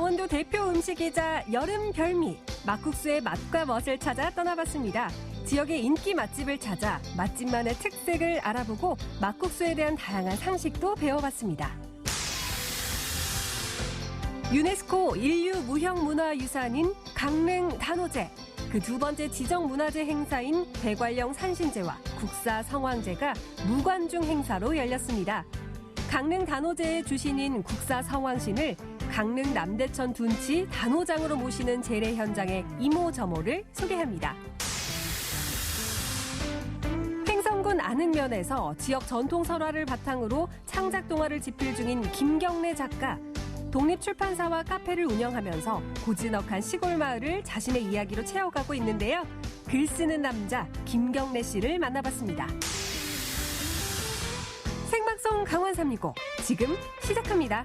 강원도 대표 음식이자 여름 별미, 막국수의 맛과 멋을 찾아 떠나봤습니다. 지역의 인기 맛집을 찾아 맛집만의 특색을 알아보고 막국수에 대한 다양한 상식도 배워봤습니다. 유네스코 인류무형문화유산인 강릉 단오제, 그 두 번째 지정문화재 행사인 대관령 산신제와 국사 성황제가 무관중 행사로 열렸습니다. 강릉 단오제의 주신인 국사 성황신을 강릉 남대천 둔치 단오장으로 모시는 제례 현장의 이모저모를 소개합니다. 횡성군 안흥면에서 지역 전통 설화를 바탕으로 창작 동화를 집필 중인 김경래 작가. 독립출판사와 카페를 운영하면서 고즈넉한 시골 마을을 자신의 이야기로 채워가고 있는데요. 글 쓰는 남자 김경래 씨를 만나봤습니다. 생방송 강원 365 지금 시작합니다.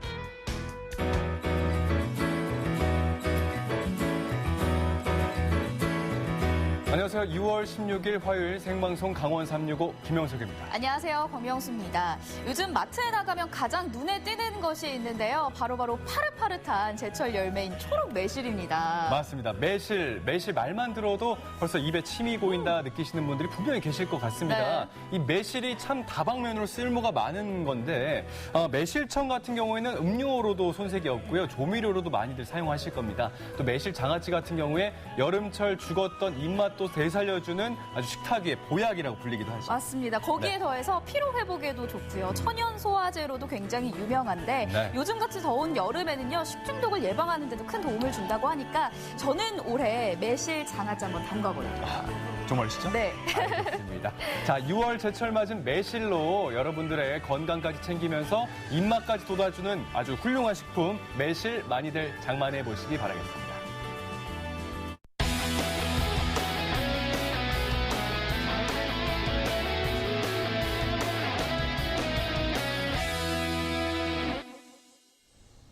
안녕하세요. 6월 16일 화요일 생방송 강원 365 김영석입니다. 안녕하세요. 권명수입니다. 요즘 마트에 나가면 가장 눈에 띄는 것이 있는데요. 바로 파릇파릇한 제철 열매인 초록 매실입니다. 맞습니다. 매실 말만 들어도 벌써 입에 침이 고인다 느끼시는 분들이 분명히 계실 것 같습니다. 이 매실이 참 다방면으로 쓸모가 많은 건데 매실청 같은 경우에는 음료로도 손색이 없고요. 조미료로도 많이들 사용하실 겁니다. 또 매실 장아찌 같은 경우에 여름철 죽었던 입맛도 되살려주는 아주 식탁위의 보약이라고 불리기도 하죠. 맞습니다. 거기에 더해서 피로 회복에도 좋고요. 천연 소화제로도 굉장히 유명한데 요즘 같이 더운 여름에는요. 식중독을 예방하는 데도 큰 도움을 준다고 하니까 저는 올해 매실 장아찌 한번 담가보려고요. 정말이시죠? 네. 알겠습니다. 자, 6월 제철 맞은 매실로 여러분들의 건강까지 챙기면서 입맛까지 돋아주는 아주 훌륭한 식품 매실 많이들 장만해 보시기 바라겠습니다.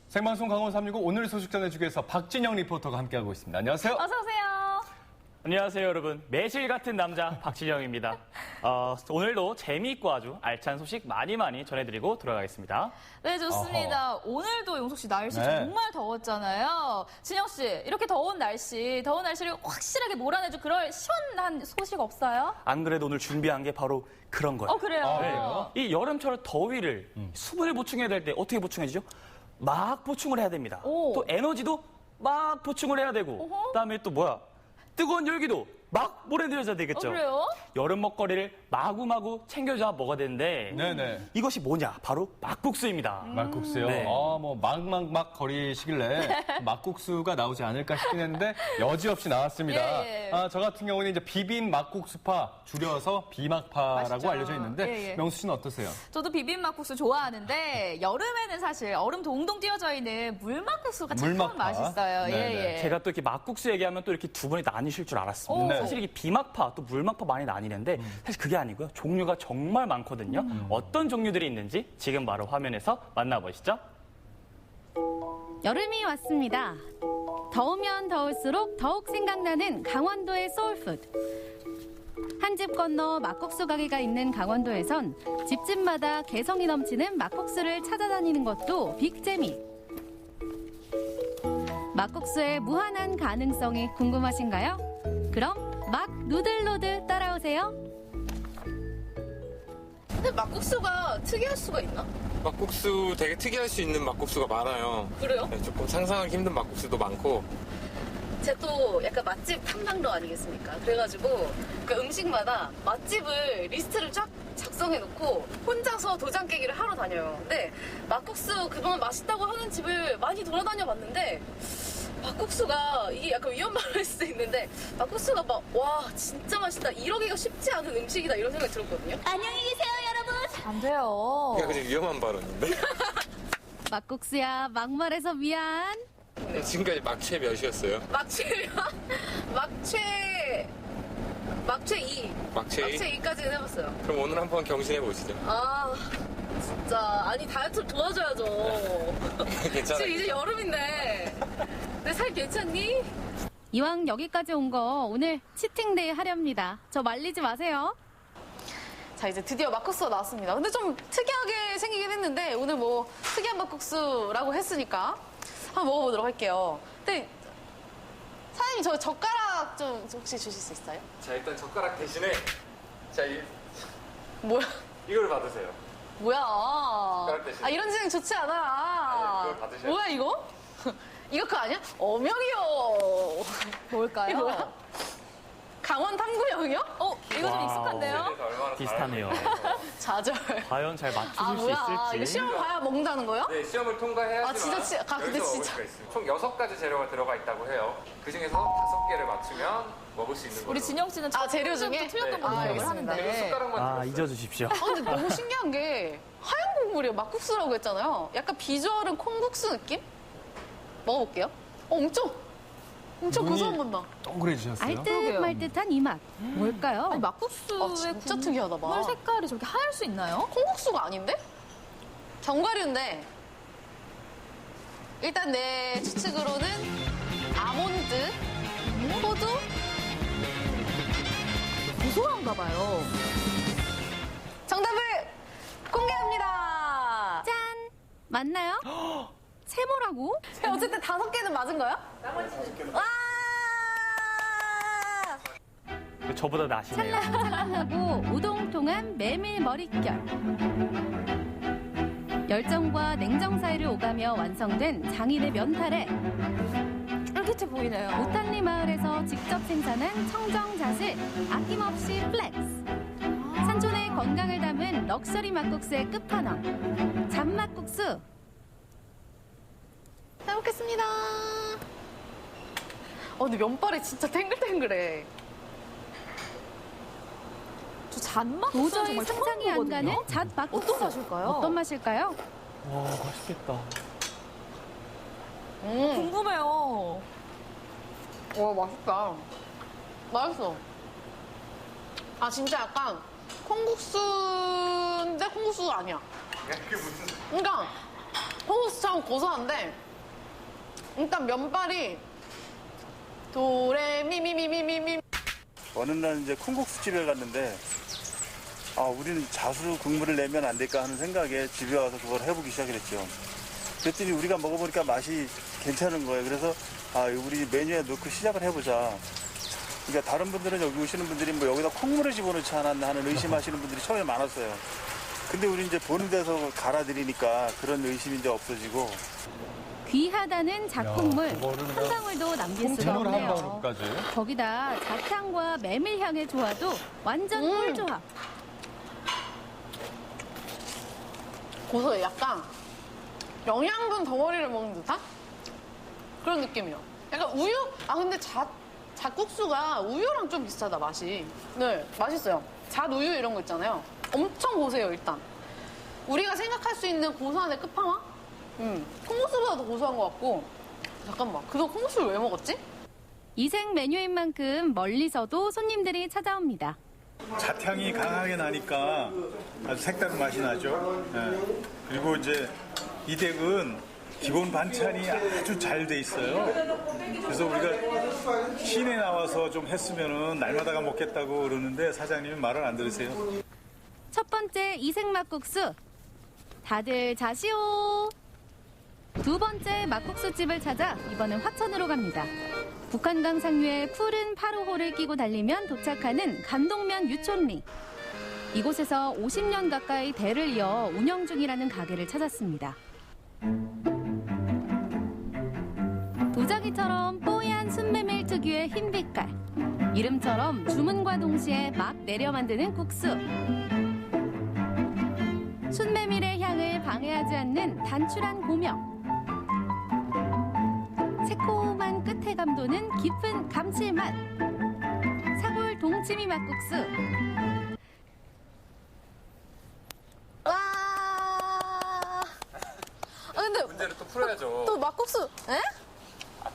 생방송 강원 365 오늘 소식 전해주기 위해서 박진영 리포터가 함께하고 있습니다. 안녕하세요. 어서 오세요. 안녕하세요, 여러분. 매실 같은 남자 박진영입니다. 오늘도 재미있고 아주 알찬 소식 많이 전해드리고 돌아가겠습니다. 네, 좋습니다. 오늘도 용석 씨 날씨 정말 더웠잖아요. 진영 씨, 이렇게 더운 날씨를 확실하게 몰아내줄 그럴 시원한 소식 없어요? 안 그래도 오늘 준비한 게 바로 그런 거예요. 그래요? 이 여름철 더위를 수분을 보충해야 될 때 어떻게 보충해주죠? 막 보충을 해야 됩니다. 또 에너지도 막 보충을 해야 되고 그다음에 또 뜨거운 열기도 막 몰아내줘야 되겠죠. 그래요? 여름 먹거리를 마구마구 챙겨줘야 먹어야 되는데 이것이 뭐냐? 바로 막국수입니다. 막국수요? 네. 막 거리시길래 막국수가 나오지 않을까 싶긴 했는데 여지없이 나왔습니다. 예. 저 같은 경우는 이제 비빔 막국수파, 줄여서 비막파라고 맛있죠. 알려져 있는데 예. 명수 씨는 어떠세요? 저도 비빔 막국수 좋아하는데 여름에는 사실 얼음 동동 띄어져 있는 물막국수가 참 맛있어요. 네네. 제가 또 이렇게 막국수 얘기하면 또 이렇게 두 분이 나뉘실 줄 알았습니다. 사실 이게 비막파 또 물막파 많이 나뉘는데 사실 그게 아니고요. 종류가 정말 많거든요. 어떤 종류들이 있는지 지금 바로 화면에서 만나보시죠. 여름이 왔습니다. 더우면 더울수록 더욱 생각나는 강원도의 소울푸드. 한 집 건너 막국수 가게가 있는 강원도에선 집집마다 개성이 넘치는 막국수를 찾아다니는 것도 빅재미. 막국수의 무한한 가능성이 궁금하신가요? 그럼 막 누들로드 따라오세요. 근데 막국수가 특이할 수가 있나? 막국수 되게 특이할 수 있는 막국수가 많아요. 그래요? 네, 조금 상상하기 힘든 막국수도 많고. 제가 또 약간 맛집 탐방로 아니겠습니까? 그래가지고 그 음식마다 맛집을 리스트를 쫙 작성해놓고 혼자서 도장 깨기를 하러 다녀요. 근데 막국수 그동안 맛있다고 하는 집을 많이 돌아다녀 봤는데 막국수가 이게 약간 위험할 수도 있는데 막국수가 와 진짜 맛있다 이러기가 쉽지 않은 음식이다 이런 생각이 들었거든요. 안녕히 계세요 여러분. 안 돼요. 그냥 위험한 발언인데. 막국수야 막말해서 미안. 지금까지 막채 몇이었어요? 막채 2. 막채 2까지는 해봤어요. 그럼 오늘 한번 경신해 보시죠. 진짜 아니 다이어트를 도와줘야죠. 괜찮아요. 지금 이제 여름인데 내 살 괜찮니? 이왕 여기까지 온 거 오늘 치팅데이 하렵니다. 저 말리지 마세요. 자 이제 드디어 막국수가 나왔습니다. 근데 좀 특이하게 생기긴 했는데 오늘 특이한 막국수라고 했으니까 한번 먹어보도록 할게요. 근데 사장님 저 젓가락 좀 혹시 주실 수 있어요? 자, 일단 젓가락 대신에 자, 뭐야? 이걸 받으세요. 뭐야? 젓가락 대신. 아 이런 진행 좋지 않아. 아니, 그걸 받으셔야죠. 뭐야 이거? 이거 그거 아니야? 어명이요. 뭘까요? 이거 뭐야? 강원 탐구형이요? 이거 좀 와우. 익숙한데요? 그래서 얼마나 비슷하네요. 좌절. 과연 잘 맞추실 아 수 뭐야? 이거 있을지. 시험 봐야 먹는다는 거예요? 네, 시험을 통과해야지만 아, 진짜 근데 여기서 진짜. 먹을 수가 있어요. 총 6가지 재료가 들어가 있다고 해요. 그중에서 5개를 맞추면 먹을 수 있는 거죠. 우리 진영 씨는 아, 재료 중에? 처음부터 틀렸던 네. 걸로 기억을 알겠습니다. 그리고 하는데. 숟가락만 아, 들었어요. 잊어주십시오. 아, 근데 너무 신기한 게 하얀 국물이에요. 막국수라고 했잖아요. 약간 비주얼은 콩국수 느낌? 먹어볼게요. 엄청 눈이 고소한 맛 나. 동그래지셨어요? 알듯 말듯한 이 맛. 뭘까요? 아니, 막국수의 아, 진짜 특이하다, 봐. 국물 색깔이 저렇게 하얄 수 있나요? 콩국수가 아닌데? 견과류인데 일단 내 추측으로는 아몬드, 호두, 고소한가 봐요. 정답을 공개합니다. 짠! 맞나요? 세모라고? 어쨌든 5개는 맞은 거야? 나머지 5개는. 와! 저보다 나시네요. 찰랑찰랑하고 오동통한 메밀 머릿결. 열정과 냉정 사이를 오가며 완성된 장인의 면타래. 쫄깃해 보이네요. 오탄리 마을에서 직접 생산한 청정자실 아낌없이 플렉스. 산촌의 건강을 담은 럭셔리 막국수의 끝판왕. 잡막국수. 잘 먹겠습니다. 근데 면발이 진짜 탱글탱글해. 저 잔맛 도저히 상상이 안 가는 잣 막국수. 어떤 맛일까요? 어떤 맛일까요? 와, 맛있겠다. 궁금해요. 와, 맛있다. 맛있어. 아, 진짜 약간 콩국수인데 콩국수가 아니야. 그게 무슨 그러니까 콩국수처럼 고소한데 일단 면발이 도레미미미미미미. 어느 날 이제 콩국수집에 갔는데 우리는 잣으로 국물을 내면 안 될까 하는 생각에 집에 와서 그걸 해보기 시작했죠. 그랬더니 우리가 먹어보니까 맛이 괜찮은 거예요. 그래서 우리 메뉴에 넣고 시작을 해보자. 그러니까 다른 분들은 여기 오시는 분들이 뭐 여기다 콩물을 집어넣지 않았나 하는 의심하시는 분들이 처음에 많았어요. 근데 우리 이제 보는 데서 갈아드리니까 그런 의심이 이제 없어지고. 귀하다는 잣국물 야, 그거를 한 그냥 방울도 남길 수가 콩채널 한 없네요. 방울까지. 거기다 잣향과 메밀향의 조화도 완전 꿀조합. 고소해. 약간 영양분 덩어리를 먹는 듯한 그런 느낌이요. 약간 우유? 근데 잣국수가 우유랑 좀 비슷하다, 맛이. 네, 맛있어요. 잣우유 이런 거 있잖아요. 엄청 고소해요, 일단. 우리가 생각할 수 있는 고소한의 끝판왕? 콩국수보다 더 고소한 것 같고. 잠깐만, 그동안 콩국수를 왜 먹었지? 이색 메뉴인 만큼 멀리서도 손님들이 찾아옵니다. 잣향이 강하게 나니까 아주 색다른 맛이 나죠. 예. 그리고 이제 이 댁은 기본 반찬이 아주 잘 돼 있어요. 그래서 우리가 시내 나와서 좀 했으면은 날마다가 먹겠다고 그러는데 사장님이 말을 안 들으세요. 첫 번째 이색 막국수. 다들 자시오. 두 번째 막국수집을 찾아 이번엔 화천으로 갑니다. 북한강 상류에 푸른 파루호를 끼고 달리면 도착하는 감동면 유촌리. 이곳에서 50년 가까이 대를 이어 운영 중이라는 가게를 찾았습니다. 도자기처럼 뽀얀 순메밀 특유의 흰 빛깔. 이름처럼 주문과 동시에 막 내려 만드는 국수. 순메밀의 향을 방해하지 않는 단출한 고명. 새콤한 끝에 감도는 깊은 감칠맛. 사골 동치미 막국수. 와. 근데 문제를 또 풀어야죠. 또 막국수, 에?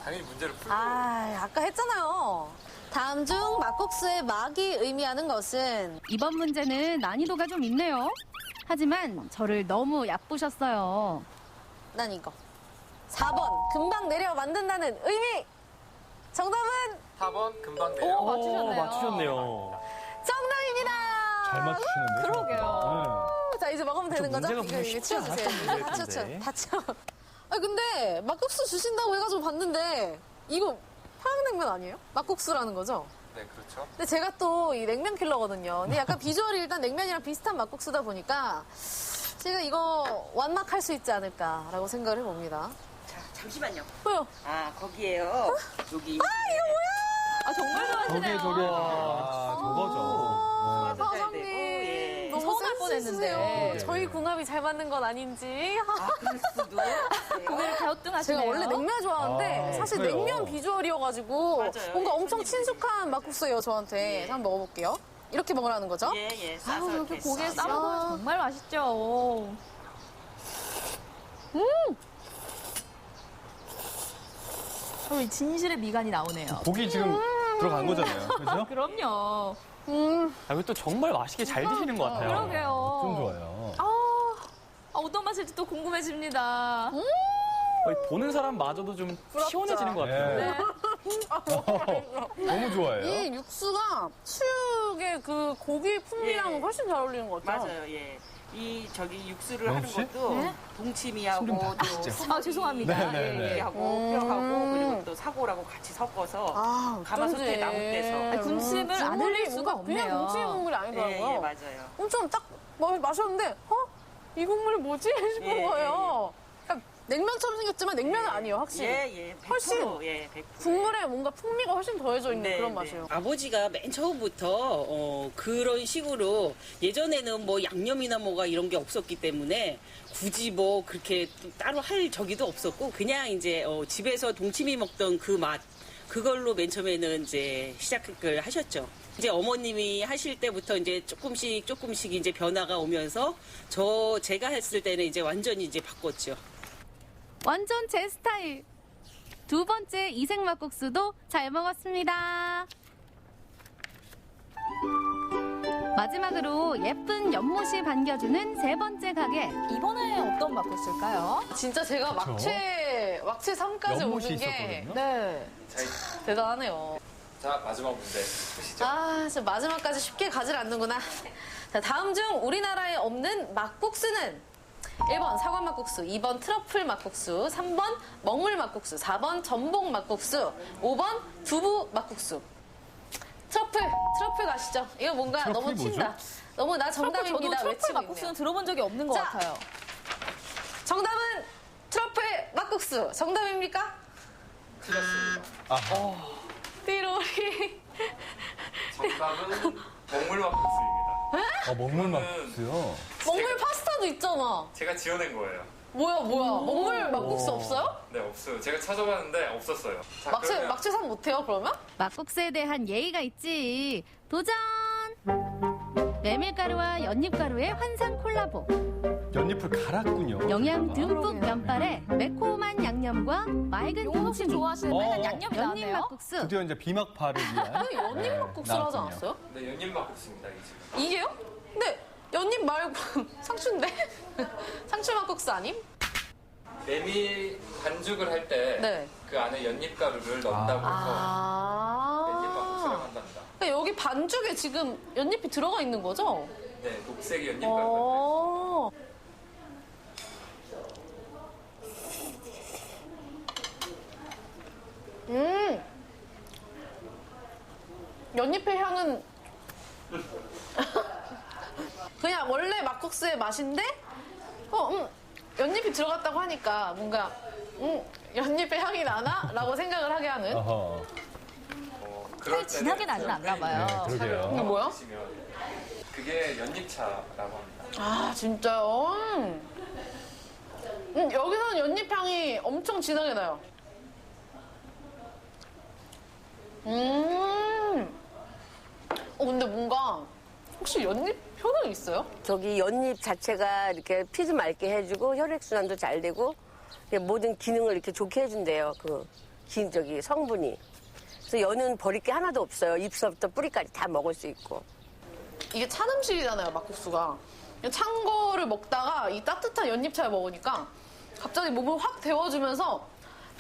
당연히 문제를 풀고. 아까 했잖아요. 다음 중 막국수의 막이 의미하는 것은 이번 문제는 난이도가 좀 있네요. 하지만 저를 너무 얕보셨어요. 난 이거. 4번 금방 내려 만든다는 의미. 정답은 4번 금방 내요. 맞추셨네요. 맞추셨네요. 정답입니다. 잘 맞추시는데. 그러게요. 자 이제 먹으면 되는 거죠? 문제가 분명히 이거 쉽지 않았던 치워주세요. 문제일 다 치워. 텐데. 다 치워. 아 근데 막국수 주신다고 해가지고 봤는데 이거 평양냉면 아니에요? 막국수라는 거죠? 네, 그렇죠. 근데 제가 또 이 냉면 킬러거든요. 근데 약간 비주얼이 일단 냉면이랑 비슷한 막국수다 보니까 제가 이거 완막할 수 있지 않을까라고 생각을 해봅니다. 자, 잠시만요. 뭐요? 아, 거기에요. 여기. 아, 정말 좋아하시네요. 저거죠. 사장님 예. 너무 서운할 뻔했는데 뻔했는데. 저희 궁합이 잘 맞는 건 아닌지. 아, 그럴 수도. 오늘 갸우뚱하시네요. 제가 원래 냉면 좋아하는데 사실 그래요? 냉면 비주얼이어가지고 맞아요. 뭔가 예, 엄청 손님이. 친숙한 막국수예요 저한테. 예. 한번 먹어볼게요. 이렇게 먹으라는 거죠? 예, 예. 싸서 아유, 이렇게 이렇게 고기에 싸서. 싸 먹으면 정말 맛있죠. 이 진실의 미간이 나오네요. 고기 지금 들어간 거잖아요. 그죠? 그럼요. 아, 이거 또 정말 맛있게 잘 드시는 것 같아요. 그러게요. 좀 좋아요. 어떤 맛일지 또 궁금해집니다. 거의 보는 사람마저도 좀 시원해지는 것 같아요. 네. 너무 좋아해요. 이 육수가 수육의 그 고기 풍미랑 예. 훨씬 잘 어울리는 것 같아요. 맞아요, 예. 이 저기 육수를 영수 하는 씨? 것도 네? 동치미하고 또 아, 죄송합니다. 네, 네, 네. 하고 뼈하고 그리고 또 사고라고 같이 섞어서 가마솥에 나무떼서. 아니, 군침을 안 흘릴 수가 그냥 없네요. 동치미 국물이 예, 아니더라고요. 예, 맞아요. 엄청 딱 마셨는데 이 국물이 뭐지? 싶은 예, 거예요. 그러니까 냉면처럼 생겼지만 냉면은 아니에요, 확실히. 예, 예. 100%, 훨씬 예, 100%. 국물에 뭔가 풍미가 훨씬 더해져 있는 네, 그런 네. 맛이에요. 아버지가 맨 처음부터 그런 식으로 예전에는 뭐 양념이나 뭐가 이런 게 없었기 때문에 굳이 뭐 그렇게 따로 할 저기도 없었고 그냥 이제 집에서 동치미 먹던 그 맛 그걸로 맨 처음에는 이제 시작을 하셨죠. 이제 어머님이 하실 때부터 이제 조금씩 이제 변화가 오면서 제가 했을 때는 이제 완전히 이제 바꿨죠. 완전 제 스타일. 두 번째 이색 막국수도 잘 먹었습니다. 마지막으로 예쁜 연못이 반겨주는 세 번째 가게. 이번에 어떤 막국수일까요? 진짜 제가 막채 3까지 연못이 오는 게 있었거든요. 네, 대단하네요. 자, 마지막 문제 보시죠. 진짜 마지막까지 쉽게 가질 않는구나. 자, 다음 중 우리나라에 없는 막국수는 1번 사과 막국수, 2번 트러플 막국수, 3번 먹물 막국수, 4번 전복 막국수, 5번 두부 막국수. 트러플 가시죠. 이거 뭔가 너무 트러플이 튄다. 뭐죠? 너무 나 저도 정답입니다. 트러플 외치고 막국수는 있네요. 들어본 적이 없는 것 자. 같아요. 정답은 트러플 막국수. 정답입니까? 틀렸습니다. 띠로리. 정답은 먹물 막국수입니다. 먹물 막국수요. 먹물 파스타도 있잖아. 제가 지어낸 거예요. 뭐야. 먹물 막국수 없어요? 네, 없어요. 제가 찾아봤는데 없었어요. 자, 그러면 막채산 못해요, 그러면? 막국수에 대한 예의가 있지. 도전! 메밀가루와 연잎가루의 환상 콜라보. 연잎을 갈았군요. 영양 듬뿍 면발에 매콤한 양념과 맑은 용호 씨 동치미. 좋아하시는 맨날 양념이 연잎 나왔네요. 막국수. 드디어 이제 비막파를 위한 연잎 막국수를 하지 나왔군요. 않았어요? 네, 연잎 막국수입니다, 이 집. 이게요? 근데 연잎 말고 상추인데? 상추 막국수 아님? 메밀 반죽을 할 때 그 네. 안에 연잎 가루를 넣는다고 해서 연잎 막국수라고 한답니다. 그러니까 여기 반죽에 지금 연잎이 들어가 있는 거죠? 네, 녹색 연잎 가루가 연잎의 향은 그냥 원래 막국수의 맛인데 연잎이 들어갔다고 하니까 뭔가 연잎의 향이 나나? 라고 생각을 하게 하는. 어허. 그럴 때는 진하게 나진 않나 봐요. 네, 그러게요. 이게 뭐야? 드시면 그게 연잎차라고 합니다. 아 진짜요? 여기서는 연잎 향이 엄청 진하게 나요. 근데 뭔가 혹시 연잎 효능 있어요? 저기 연잎 자체가 이렇게 피도 맑게 해주고 혈액순환도 잘 되고 모든 기능을 이렇게 좋게 해준대요. 저기 성분이. 그래서 연은 버릴 게 하나도 없어요. 잎서부터 뿌리까지 다 먹을 수 있고. 이게 찬 음식이잖아요, 막국수가. 찬 거를 먹다가 이 따뜻한 연잎차를 먹으니까 갑자기 몸을 확 데워주면서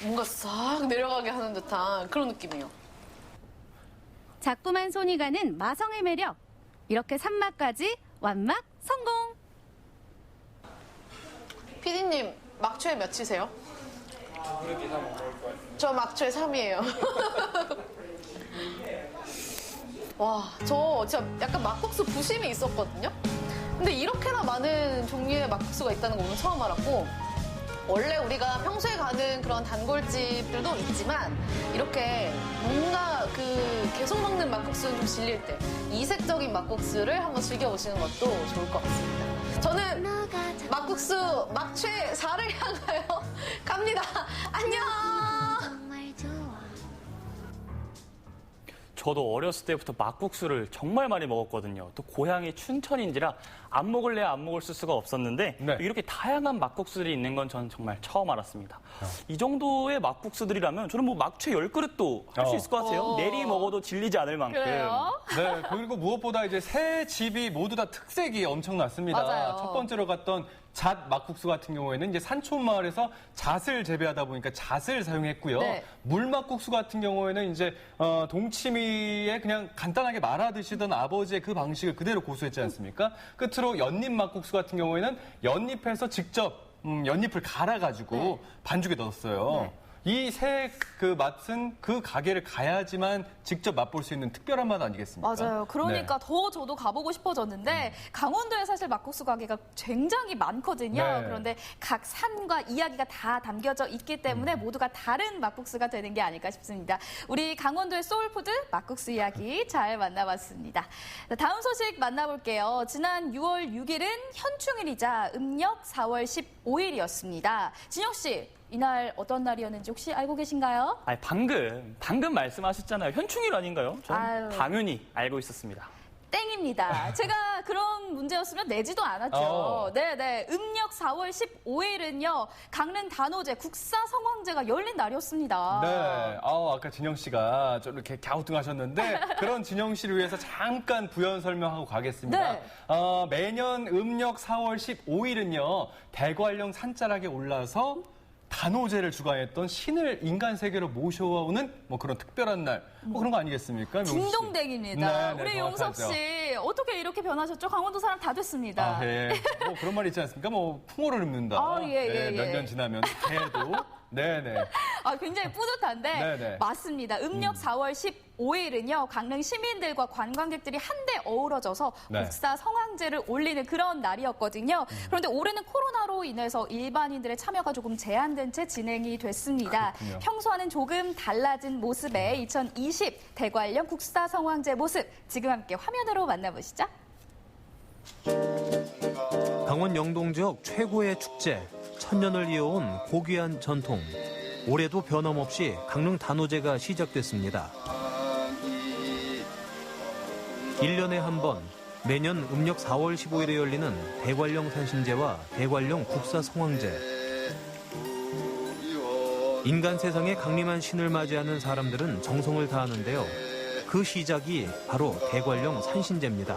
뭔가 싹 내려가게 하는 듯한 그런 느낌이에요. 자꾸만 손이 가는 마성의 매력. 이렇게 3막까지 완막 성공! 피디님, 막초에 몇이세요? 저 막초에 3이에요. 와, 저 진짜 약간 막국수 부심이 있었거든요? 근데 이렇게나 많은 종류의 막국수가 있다는 거 오늘 처음 알았고, 원래 우리가 평소에 가는 그런 단골집들도 있지만, 이렇게 뭔가 계속 먹는 막국수는 좀 질릴 때, 이색적인 막국수를 한번 즐겨보시는 것도 좋을 것 같습니다. 저는 막국수 막최 4를 향하여 갑니다. 안녕! 저도 어렸을 때부터 막국수를 정말 많이 먹었거든요. 또 고향이 춘천인지라 안 먹을래 안 먹을 수가 없었는데 네. 이렇게 다양한 막국수들이 있는 건 저는 정말 처음 알았습니다. 이 정도의 막국수들이라면 저는 뭐 막최 10그릇도 할 수 있을 것 같아요. 내리 먹어도 질리지 않을 만큼. 그래요? 네, 그리고 무엇보다 이제 세 집이 모두 다 특색이 엄청났습니다. 맞아요. 첫 번째로 갔던 잣 막국수 같은 경우에는 이제 산촌 마을에서 잣을 재배하다 보니까 잣을 사용했고요. 네. 물 막국수 같은 경우에는 이제 동치미에 그냥 간단하게 말아 드시던 아버지의 그 방식을 그대로 고수했지 않습니까? 끝으로 연잎 막국수 같은 경우에는 연잎에서 직접 연잎을 갈아가지고 반죽에 넣었어요. 네. 이 새 맛은 그 가게를 가야지만 직접 맛볼 수 있는 특별한 맛 아니겠습니까? 맞아요. 그러니까 더 저도 가보고 싶어졌는데 강원도에 사실 막국수 가게가 굉장히 많거든요. 네. 그런데 각 산과 이야기가 다 담겨져 있기 때문에 모두가 다른 막국수가 되는 게 아닐까 싶습니다. 우리 강원도의 소울푸드 막국수 이야기 잘 만나봤습니다. 다음 소식 만나볼게요. 지난 6월 6일은 현충일이자 음력 4월 15일이었습니다. 진혁 씨. 이날 어떤 날이었는지 혹시 알고 계신가요? 아니, 방금 말씀하셨잖아요. 현충일 아닌가요? 저는 당연히 알고 있었습니다. 땡입니다. 제가 그런 문제였으면 내지도 않았죠. 네네. 음력 4월 15일은요, 강릉 단오제 국사 성황제가 열린 날이었습니다. 네. 아까 진영 씨가 좀 이렇게 갸우뚱하셨는데 그런 진영 씨를 위해서 잠깐 부연 설명하고 가겠습니다. 네. 매년 음력 4월 15일은요, 대관령 산자락에 올라서 단오제를 주관했던 신을 인간 세계로 모셔오는 뭐 그런 특별한 날, 뭐 그런 거 아니겠습니까? 딩동댕입니다. 네, 우리 용석 씨 어떻게 이렇게 변하셨죠? 강원도 사람 다 됐습니다. 네. 뭐 그런 말 있지 않습니까? 뭐 풍어를 읊는다. 몇 년 지나면 개도. 네네. 굉장히 뿌듯한데 네네. 맞습니다. 음력 4월 15일은요. 강릉 시민들과 관광객들이 한데 어우러져서 네. 국사 성황제를 올리는 그런 날이었거든요. 그런데 올해는 코로나로 인해서 일반인들의 참여가 조금 제한된 채 진행이 됐습니다. 그렇군요. 평소와는 조금 달라진 모습의 2020 대관령 국사 성황제 모습 지금 함께 화면으로 만나보시죠. 강원 영동 지역 최고의 축제, 천년을 이어온 고귀한 전통. 올해도 변함없이 강릉 단오제가 시작됐습니다. 1년에 한 번, 매년 음력 4월 15일에 열리는 대관령 산신제와 대관령 국사 성황제. 인간 세상에 강림한 신을 맞이하는 사람들은 정성을 다하는데요. 그 시작이 바로 대관령 산신제입니다.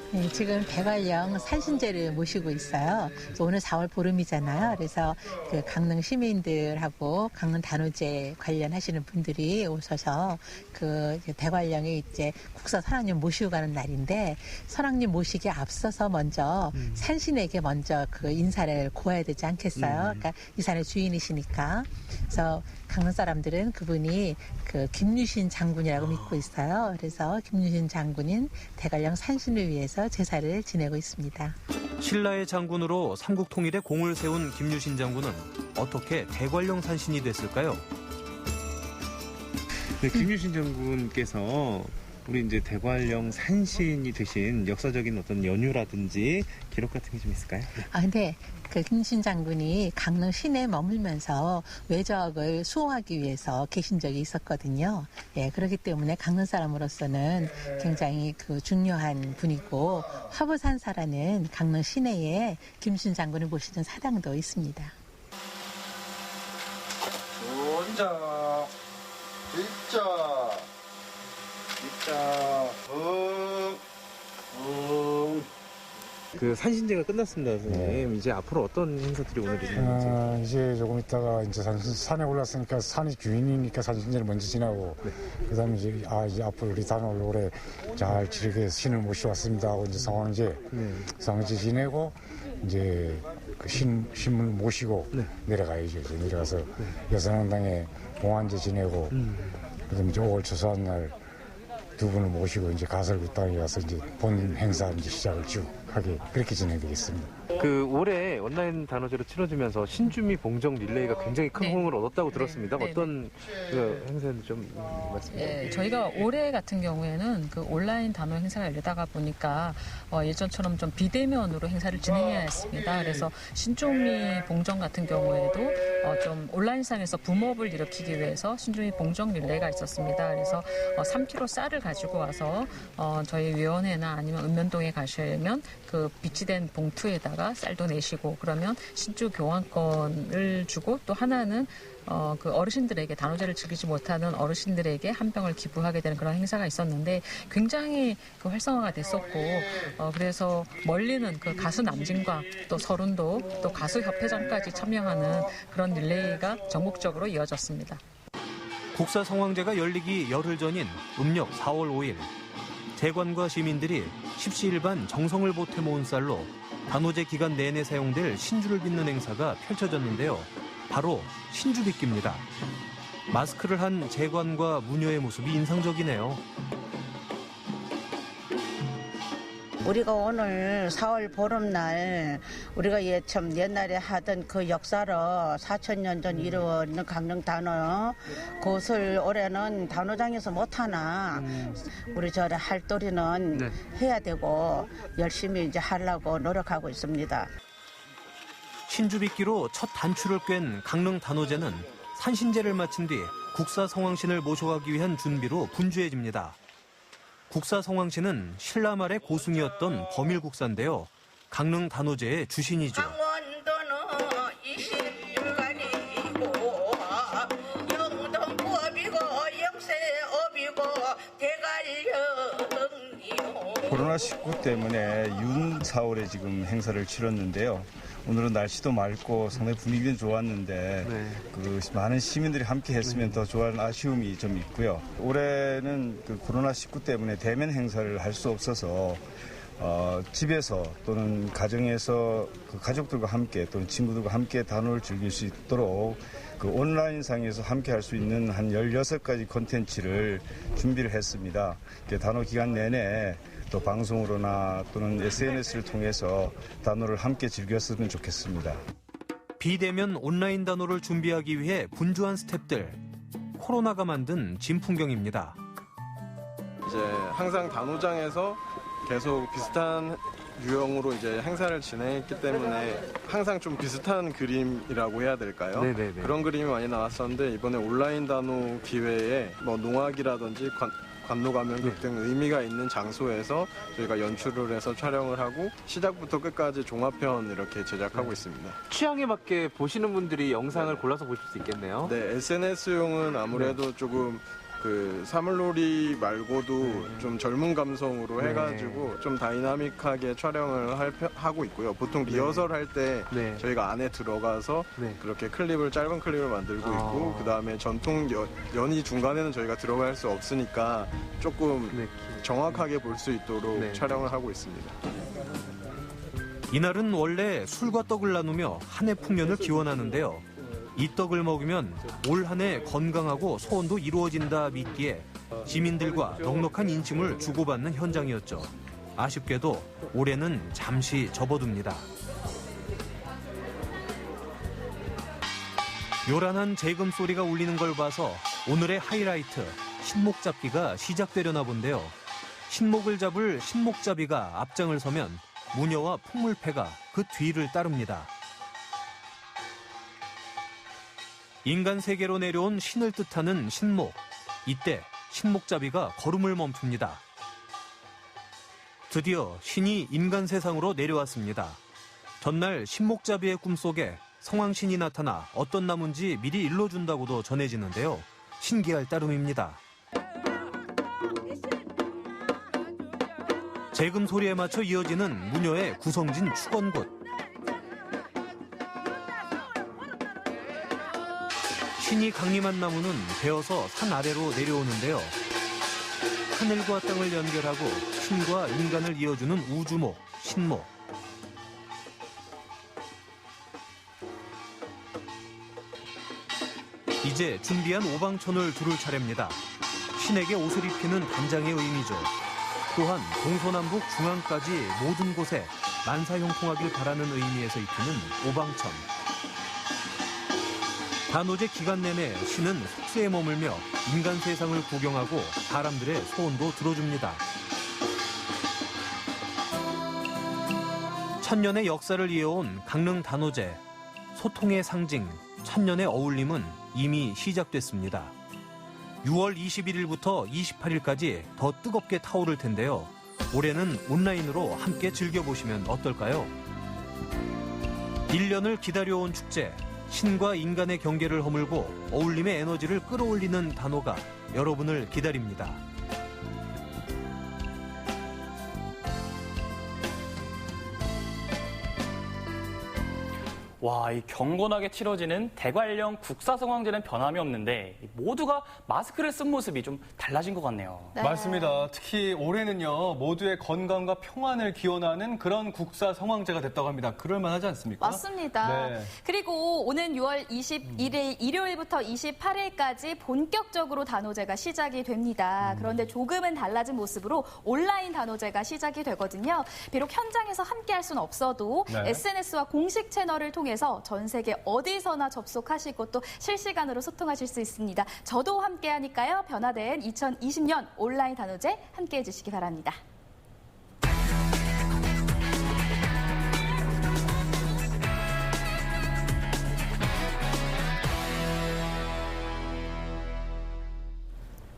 네, 지금 대관령 산신제를 모시고 있어요. 오늘 4월 보름이잖아요. 그래서 그 강릉 시민들하고 강릉 단오제 관련하시는 분들이 오셔서 그 대관령에 이제 국사 선왕님 모시고 가는 날인데 선왕님 모시기에 앞서서 먼저 산신에게 먼저 그 인사를 고해야 되지 않겠어요? 그러니까 이 산의 주인이시니까. 그래서 강릉 사람들은 그분이 그 김유신 장군이라고 믿고 있어요. 그래서 김유신 장군인 대관령 산신을 위해서 제사를 지내고 있습니다. 신라의 장군으로 삼국 통일에 공을 세운 김유신 장군은 어떻게 대관령 산신이 됐을까요? 네, 김유신 장군께서 우리 이제 대관령 산신이 되신 역사적인 어떤 연유라든지 기록 같은 게 좀 있을까요? 근데 그 김유신 장군이 강릉 시내에 머물면서 외적을 수호하기 위해서 계신 적이 있었거든요. 예, 그렇기 때문에 강릉 사람으로서는 굉장히 그 중요한 분이고 화보산사라는 강릉 시내에 김유신 장군을 모시는 사당도 있습니다. 혼자 그 산신제가 끝났습니다, 선생님. 이제 앞으로 어떤 행사들이 오늘 있는지. 이제 조금 있다가 이제 산에 올랐으니까 산이 주인이니까 산신제를 먼저 지나고 그다음에 이제 앞으로 우리 단오를 올해 잘 지르게 신을 모셔왔습니다 하고 이제 성황제 지내고 이제 그 신을 모시고 내려가야죠. 이제 내려가서 여선항당에 봉안제 지내고 그다음에 이제 5월 초소한 날 두 분을 모시고 이제 가설구 땅에 가서 이제 본 행사 이제 시작을 쭉 하게 그렇게 진행되겠습니다. 그 올해 온라인 단오제로 치러지면서 신주미 봉정 릴레이가 굉장히 큰 호응을 얻었다고 들었습니다. 어떤 그 행사인지 좀 말씀해 주세요. 네, 저희가 올해 같은 경우에는 그 온라인 단오 행사가 열리다가 보니까 예전처럼 좀 비대면으로 행사를 진행해야 했습니다. 그래서 신주미 봉정 같은 경우에도 좀 온라인상에서 붐업을 일으키기 위해서 신주미 봉정 릴레이가 있었습니다. 그래서 3kg 쌀을 가지고 와서 저희 위원회나 아니면 읍면동에 가시면 그 비치된 봉투에다가 쌀도 내시고 그러면 신주 교환권을 주고 또 하나는 그 어르신들에게 단오제를 즐기지 못하는 어르신들에게 한 병을 기부하게 되는 그런 행사가 있었는데 굉장히 그 활성화가 됐었고 그래서 멀리는 그 가수 남진과 또 서른도 또 가수 협회장까지 참여하는 그런 릴레이가 전국적으로 이어졌습니다. 국사성황제가 열리기 열흘 전인 음력 4월 5일 재관과 시민들이 십시일반 정성을 보태 모은 쌀로 단오제 기간 내내 사용될 신주를 빚는 행사가 펼쳐졌는데요. 바로 신주빚기입니다. 마스크를 한 재관과 무녀의 모습이 인상적이네요. 우리가 오늘 4월 보름날 우리가 참 옛날에 하던 그 역사로 4,000년 전 이루어진 강릉 단오 그것을 올해는 단오장에서 못하나 우리 저 할도리는 해야 되고 열심히 이제 하려고 노력하고 있습니다. 신주빚기로 첫 단추를 꿰는 강릉 단오제는 산신제를 마친 뒤 국사성황신을 모셔가기 위한 준비로 분주해집니다. 국사성황신은 신라말의 고승이었던 범일국사인데요. 강릉 단오제의 주신이죠. 강원도는 20일간이고 영동법이고 영세업이고 대관령이고 코로나19 때문에 윤 4월에 지금 행사를 치렀는데요. 오늘은 날씨도 맑고 상당히 분위기는 좋았는데 그 많은 시민들이 함께 했으면 더 좋아하는 아쉬움이 좀 있고요. 올해는 그 코로나19 때문에 대면 행사를 할 수 없어서 집에서 또는 가정에서 그 가족들과 함께 또는 친구들과 함께 단오를 즐길 수 있도록 그 온라인상에서 함께 할 수 있는 한 16가지 콘텐츠를 준비를 했습니다. 단오 기간 내내 또 방송으로나 또는 SNS를 통해서 단오를 함께 즐겼으면 좋겠습니다. 비대면 온라인 단오를 준비하기 위해 분주한 스태프들. 코로나가 만든 진풍경입니다. 이제 항상 단오장에서 계속 비슷한 유형으로 이제 행사를 진행했기 때문에 항상 좀 비슷한 그림이라고 해야 될까요? 네네네. 그런 그림이 많이 나왔었는데 이번에 온라인 단오 기회에 뭐 농악이라든지 관노가면극 등 의미가 있는 장소에서 저희가 연출을 해서 촬영을 하고 시작부터 끝까지 종합편 이렇게 제작하고 있습니다. 취향에 맞게 보시는 분들이 영상을 골라서 보실 수 있겠네요. 네, SNS용은 아무래도 조금 그 사물놀이 말고도 좀 젊은 감성으로 해가지고 좀 다이나믹하게 촬영을 하고 있고요. 보통 리허설 할 때 저희가 안에 들어가서 그렇게 짧은 클립을 만들고 있고 그 다음에 전통 연이 중간에는 저희가 들어갈 수 없으니까 조금 정확하게 볼 수 있도록 촬영을 하고 있습니다. 이날은 원래 술과 떡을 나누며 한 해 풍년을 기원하는데요. 이 떡을 먹으면 올 한 해 건강하고 소원도 이루어진다 믿기에 시민들과 넉넉한 인심을 주고받는 현장이었죠. 아쉽게도 올해는 잠시 접어둡니다. 요란한 재금 소리가 울리는 걸 봐서 오늘의 하이라이트 신목 잡기가 시작되려나 본데요. 신목을 잡을 신목잡이가 앞장을 서면 무녀와 풍물패가 그 뒤를 따릅니다. 인간 세계로 내려온 신을 뜻하는 신목. 이때 신목잡이가 걸음을 멈춥니다. 드디어 신이 인간 세상으로 내려왔습니다. 전날 신목잡이의 꿈속에 성황신이 나타나 어떤 나무인지 미리 일러준다고도 전해지는데요. 신기할 따름입니다. 재금 소리에 맞춰 이어지는 무녀의 구성진 축원굿. 신이 강림한 나무는 베어서 산 아래로 내려오는데요. 하늘과 땅을 연결하고 신과 인간을 이어주는 우주목, 신목. 이제 준비한 오방천을 두를 차례입니다. 신에게 옷을 입히는 단장의 의미죠. 또한 동서남북 중앙까지 모든 곳에 만사형통하길 바라는 의미에서 입히는 오방천. 단오제 기간 내내 신은 속세에 머물며 인간 세상을 구경하고 사람들의 소원도 들어줍니다. 천년의 역사를 이어온 강릉 단오제, 소통의 상징, 천년의 어울림은 이미 시작됐습니다. 6월 21일부터 28일까지 더 뜨겁게 타오를 텐데요. 올해는 온라인으로 함께 즐겨보시면 어떨까요? 1년을 기다려온 축제, 신과 인간의 경계를 허물고 어울림의 에너지를 끌어올리는 단오가 여러분을 기다립니다. 와, 이 경건하게 치러지는 대관령 국사성황제는 변함이 없는데 모두가 마스크를 쓴 모습이 좀 달라진 것 같네요. 네. 맞습니다. 특히 올해는요, 모두의 건강과 평안을 기원하는 그런 국사성황제가 됐다고 합니다. 그럴 만하지 않습니까? 맞습니다. 네. 그리고 오는 6월 21일 일요일부터 28일까지 본격적으로 단오제가 시작이 됩니다. 그런데 조금은 달라진 모습으로 온라인 단오제가 시작이 되거든요. 비록 현장에서 함께할 수는 없어도 네. SNS와 공식 채널을 통해서 전 세계 어디서나 접속하시고 또 실시간으로 소통하실 수 있습니다. 저도 함께하니까요. 변화된 2020년 온라인 단오제 함께해 주시기 바랍니다.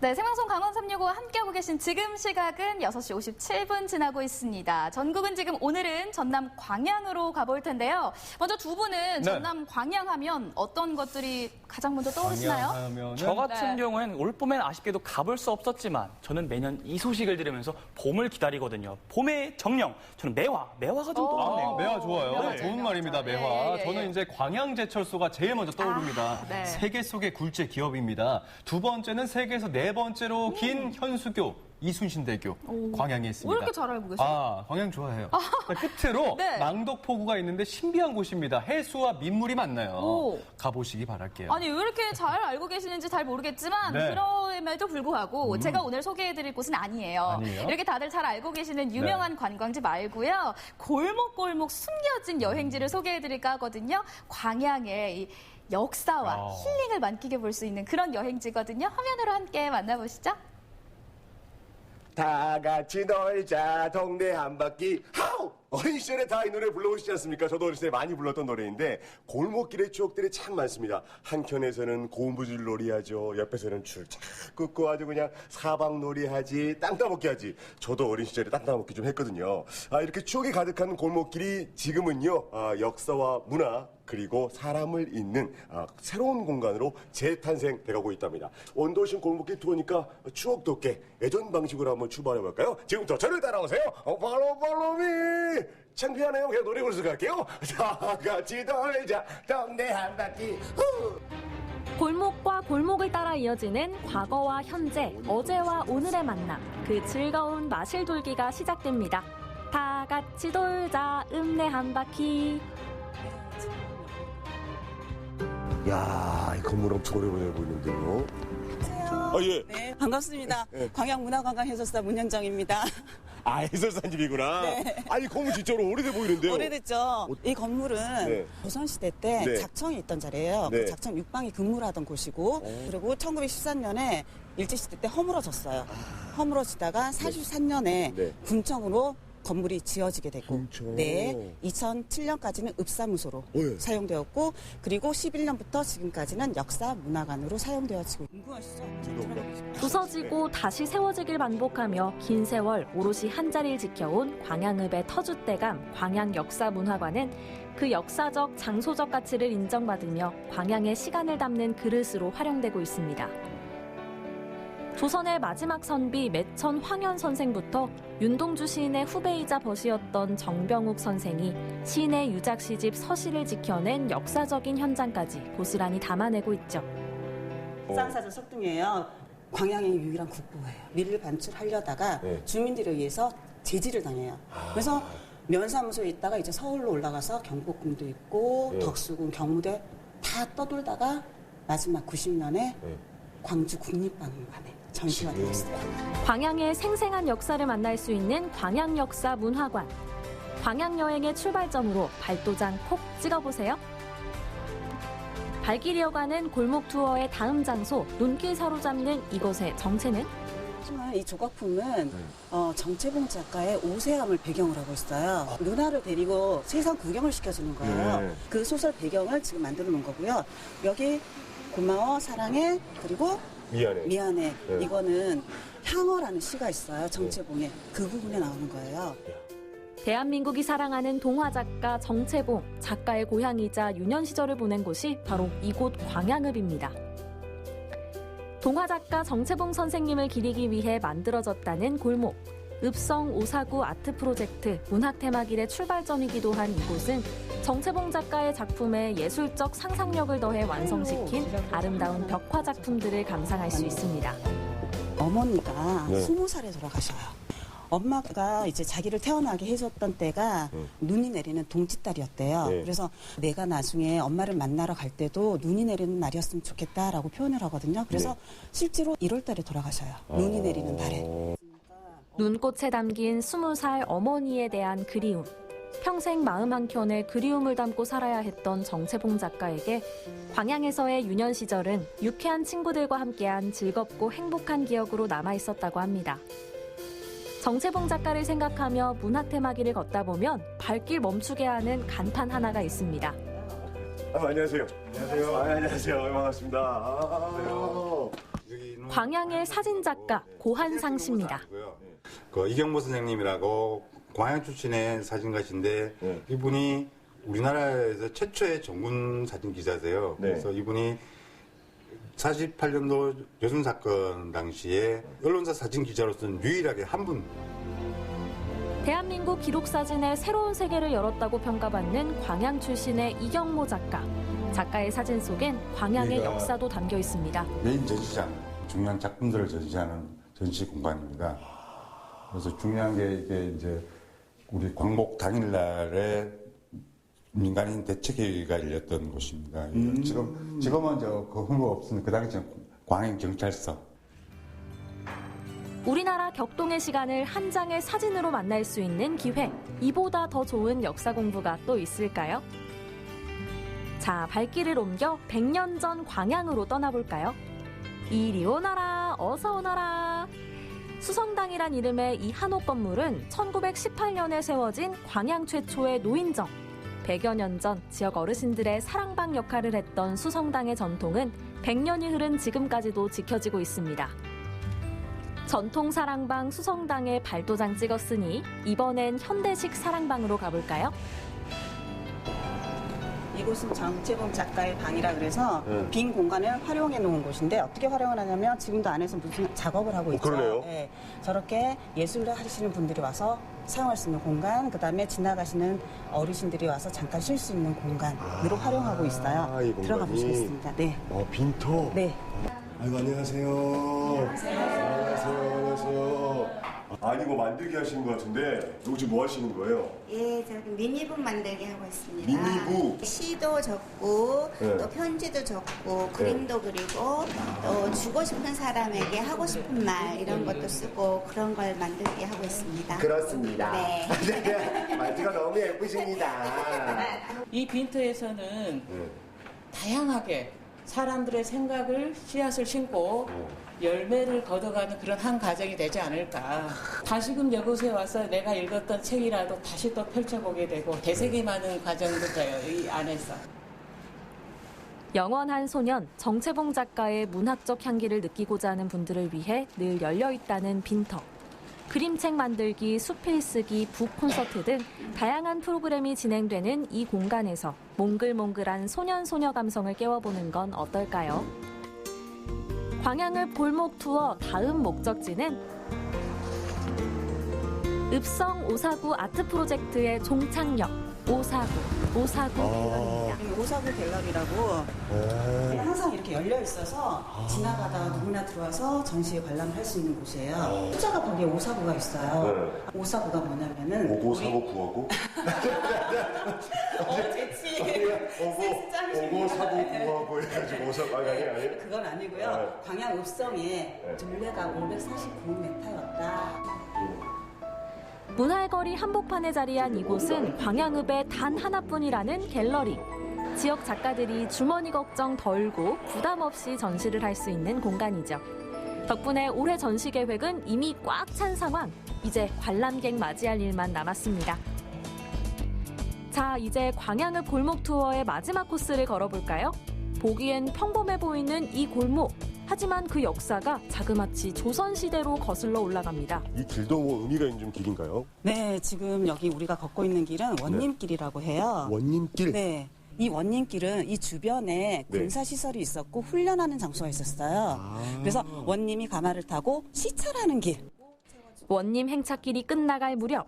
네, 생방송 강원 365와 함께하고 계신 지금 시각은 6시 57분 지나고 있습니다. 전국은 지금 오늘은 전남 광양으로 가볼 텐데요. 먼저 두 분은 전남 광양하면 어떤 것들이 가장 먼저 떠오르시나요? 저 같은 경우에는 올 봄엔 아쉽게도 가볼 수 없었지만 저는 매년 이 소식을 들으면서 봄을 기다리거든요. 봄의 정령, 저는 매화가 좀 떠오르네요. 매화 좋아요. 네. 좋은 말입니다, 매화. 저는 이제 광양제철소가 제일 먼저 떠오릅니다. 네. 세계 속의 굴제 기업입니다. 두 번째는 세계에서 네 번째로 긴 현수교 이순신대교 광양에 있습니다. 왜 이렇게 잘 알고 계세요? 광양 좋아해요. 끝으로 네. 망덕포구가 있는데 신비한 곳입니다. 해수와 민물이 만나요. 오. 가보시기 바랄게요. 아니, 왜 이렇게 잘 알고 계시는지 잘 모르겠지만 네. 그럼에도 불구하고 제가 오늘 소개해드릴 곳은 아니에요. 아니에요? 이렇게 다들 잘 알고 계시는 유명한 관광지 말고요. 골목골목 숨겨진 여행지를 소개해드릴까 하거든요. 광양의 이 역사와 힐링을 만끽해 볼 수 있는 그런 여행지거든요. 화면으로 함께 만나보시죠. 다 같이 놀자 동네 한 바퀴 하우! 어린 시절에 다 이 노래 불러보시지 않습니까? 저도 어린 시절에 많이 불렀던 노래인데 골목길의 추억들이 참 많습니다. 한켠에서는 고무줄 놀이하죠. 옆에서는 줄쫙 긋고 아주 그냥 사방놀이 하지, 땅 따먹기 하지. 저도 어린 시절에 땅 따먹기 좀 했거든요. 이렇게 추억이 가득한 골목길이 지금은요, 역사와 문화 그리고 사람을 잇는 새로운 공간으로 재탄생돼가고 있답니다. 원도심 골목길 투어니까 추억 돋게 예전 방식으로 한번 출발해볼까요? 지금부터 저를 따라오세요. 팔로미. 창피하네요. 그냥 노래 부르면서 갈게요. 다 같이 놀자 동네 한 바퀴. 골목과 골목을 따라 이어지는 과거와 현재, 어제와 오늘의 만남. 그 즐거운 마실돌기가 시작됩니다. 다 같이 돌자 읍내 한 바퀴. 야, 이 건물 엄청 오래보내 보이는데요. 예. 네, 반갑습니다. 광양문화관광해설사 문현정입니다. 해설사님이구나. 네. 아니, 건물 진짜로 오래돼 보이는데요. 오래됐죠. 이 건물은 조선시대 때 네. 작청이 있던 자리예요. 네. 그 작청 육방이 근무를 하던 곳이고, 그리고 1913년에 일제시대 때 허물어졌어요. 허물어지다가 43년에 군청으로 건물이 지어지게 됐고, 네, 2007년까지는 읍사무소로 사용되었고, 그리고 11년부터 지금까지는 역사문화관으로 사용되어지고. 궁금하시죠? 부서지고 다시 세워지길 반복하며 긴 세월 오롯이 한자리를 지켜온 광양읍의 터줏대감 광양역사문화관은 그 역사적, 장소적 가치를 인정받으며 광양의 시간을 담는 그릇으로 활용되고 있습니다. 조선의 마지막 선비 매천 황현 선생부터 윤동주 시인의 후배이자 벗이었던 정병욱 선생이 시인의 유작 시집 서시를 지켜낸 역사적인 현장까지 고스란히 담아내고 있죠. 쌍사절 석등이에요. 광양의 유일한 국보예요. 밀을 반출하려다가 주민들에 의해서 제지를 당해요. 그래서 면사무소에 있다가 이제 서울로 올라가서 경복궁도 있고 덕수궁, 경무대 다 떠돌다가 마지막 90년에 광주 국립박물관에 전시가 되었어요. 광양의 생생한 역사를 만날 수 있는 광양역사문화관. 광양여행의 출발점으로 발도장 콕 찍어보세요. 발길이 이어가는 골목 투어의 다음 장소, 눈길 사로잡는 이곳의 정체는? 하지만 이 조각품은 정채봉 작가의 오세암을 배경으로 하고 있어요. 누나를 데리고 세상 구경을 시켜주는 거예요. 그 소설 배경을 지금 만들어 놓은 거고요. 여기 고마워, 사랑해, 그리고 미안해. 이거는 향어라는 시가 있어요. 정채봉에. 그 부분에 나오는 거예요. 대한민국이 사랑하는 동화작가 정채봉, 작가의 고향이자 유년 시절을 보낸 곳이 바로 이곳 광양읍입니다. 동화작가 정채봉 선생님을 기리기 위해 만들어졌다는 골목. 읍성 오사구 아트 프로젝트 문학테마길의 출발점이기도 한 이곳은 정채봉 작가의 작품에 예술적 상상력을 더해 완성시킨 아름다운 벽화 작품들을 감상할 수 있습니다. 어머니가 20살에 돌아가셔요. 엄마가 이제 자기를 태어나게 해줬던 때가 눈이 내리는 동짓달이었대요. 그래서 내가 나중에 엄마를 만나러 갈 때도 눈이 내리는 날이었으면 좋겠다라고 표현을 하거든요. 그래서 실제로 1월 달에 돌아가셔요. 눈이 내리는 달에. 눈꽃에 담긴 20살 어머니에 대한 그리움. 평생 마음 한켠에 그리움을 담고 살아야 했던 정채봉 작가에게 광양에서의 유년 시절은 유쾌한 친구들과 함께한 즐겁고 행복한 기억으로 남아있었다고 합니다. 정채봉 작가를 생각하며 문학테마길을 걷다 보면 발길 멈추게 하는 간판 하나가 있습니다. 안녕하세요. 안녕하세요. 안녕하세요. 반갑습니다. 광양의 사진작가 고한상 씨입니다. 이경보 선생님이라고 광양 출신의 사진가신데 이분이 우리나라에서 최초의 전군 사진 기자세요. 그래서 이분이 48년도 여순 사건 당시에 언론사 사진 기자로서는 유일하게 한 분. 대한민국 기록사진의 새로운 세계를 열었다고 평가받는 광양 출신의 이경모 작가. 작가의 사진 속엔 광양의 역사도 담겨 있습니다. 메인 전시장, 중요한 작품들을 전시하는 전시 공간입니다. 그래서 중요한 게 이게 이제 우리 광복 당일날에 민간인 대책회의가 열렸던 곳입니다. 지금은 그 흠거 없으면 그 당시 광양경찰서. 우리나라 격동의 시간을 한 장의 사진으로 만날 수 있는 기회. 이보다 더 좋은 역사 공부가 또 있을까요? 자, 발길을 옮겨 100년 전 광양으로 떠나볼까요? 이리 오너라, 어서 오너라. 수성당이란 이름의 이 한옥 건물은 1918년에 세워진 광양 최초의 노인정. 100여 년 전 지역 어르신들의 사랑방 역할을 했던 수성당의 전통은 100년이 흐른 지금까지도 지켜지고 있습니다. 전통 사랑방 수성당에 발도장 찍었으니 이번엔 현대식 사랑방으로 가볼까요? 이곳은 정채봉 작가의 방이라 그래서 빈 공간을 활용해 놓은 곳인데 어떻게 활용을 하냐면 지금도 안에서 무슨 작업을 하고 있죠. 그러네요. 네, 저렇게 예술을 하시는 분들이 와서 사용할 수 있는 공간, 그다음에 지나가시는 어르신들이 와서 잠깐 쉴 수 있는 공간으로 활용하고 있어요. 이 들어가 보시겠습니다. 네. 빈터? 네. 아이고, 안녕하세요. 안녕하세요. 아니, 뭐 만들기 하시는 것 같은데, 이거 지금 뭐 하시는 거예요? 예, 저기 미니북 만들기 하고 있습니다. 미니북? 시도 적고, 네. 또 편지도 적고, 그림도 그리고, 또 주고 싶은 사람에게 하고 싶은 말, 이런 것도 쓰고, 그런 걸 만들기 하고 있습니다. 그렇습니다. 네. 말투가 너무 예쁘십니다. 이 빈터에서는 다양하게 사람들의 생각을 씨앗을 심고 열매를 거둬가는 그런 한 과정이 되지 않을까. 다시금 이곳에 와서 내가 읽었던 책이라도 다시 또 펼쳐보게 되고 되새김하는 과정도 돼요, 이 안에서. 영원한 소년 정채봉 작가의 문학적 향기를 느끼고자 하는 분들을 위해 늘 열려있다는 빈터. 그림책 만들기, 수필 쓰기, 북 콘서트 등 다양한 프로그램이 진행되는 이 공간에서 몽글몽글한 소년소녀 감성을 깨워보는 건 어떨까요? 광양읍 골목 투어 다음 목적지는 읍성 오사구 아트 프로젝트의 종착역 오사구 갤러리입니다. 오사구 갤러리라고 항상 이렇게 열려 있어서 지나가다가 누구나 들어와서 전시에 관람을 할 수 있는 곳이에요. 숫자가 거기에 오사구가 있어요. 오사구가 뭐냐면은 5949하고? 됐지. 오고 사고 구하고 해가지고 오서 광양이 아니에요? 그건 아니고요. 광양 읍성에 둘레가 549m였다. 문할거리 한복판에 자리한 이곳은 광양읍의 단 하나뿐이라는 갤러리. 지역 작가들이 주머니 걱정 덜고 부담 없이 전시를 할 수 있는 공간이죠. 덕분에 올해 전시 계획은 이미 꽉 찬 상황. 이제 관람객 맞이할 일만 남았습니다. 자, 이제 광양읍 골목 투어의 마지막 코스를 걸어볼까요? 보기엔 평범해 보이는 이 골목. 하지만 그 역사가 자그마치 조선시대로 거슬러 올라갑니다. 이 길도 뭐 의미가 있는 길인가요? 네, 지금 여기 우리가 걷고 있는 길은 원림길이라고 해요. 원림길? 네. 이 원림길은 이 주변에 군사시설이 있었고 훈련하는 장소가 있었어요. 그래서 원님이 가마를 타고 시찰하는 길. 원님 행차길이 끝나갈 무렵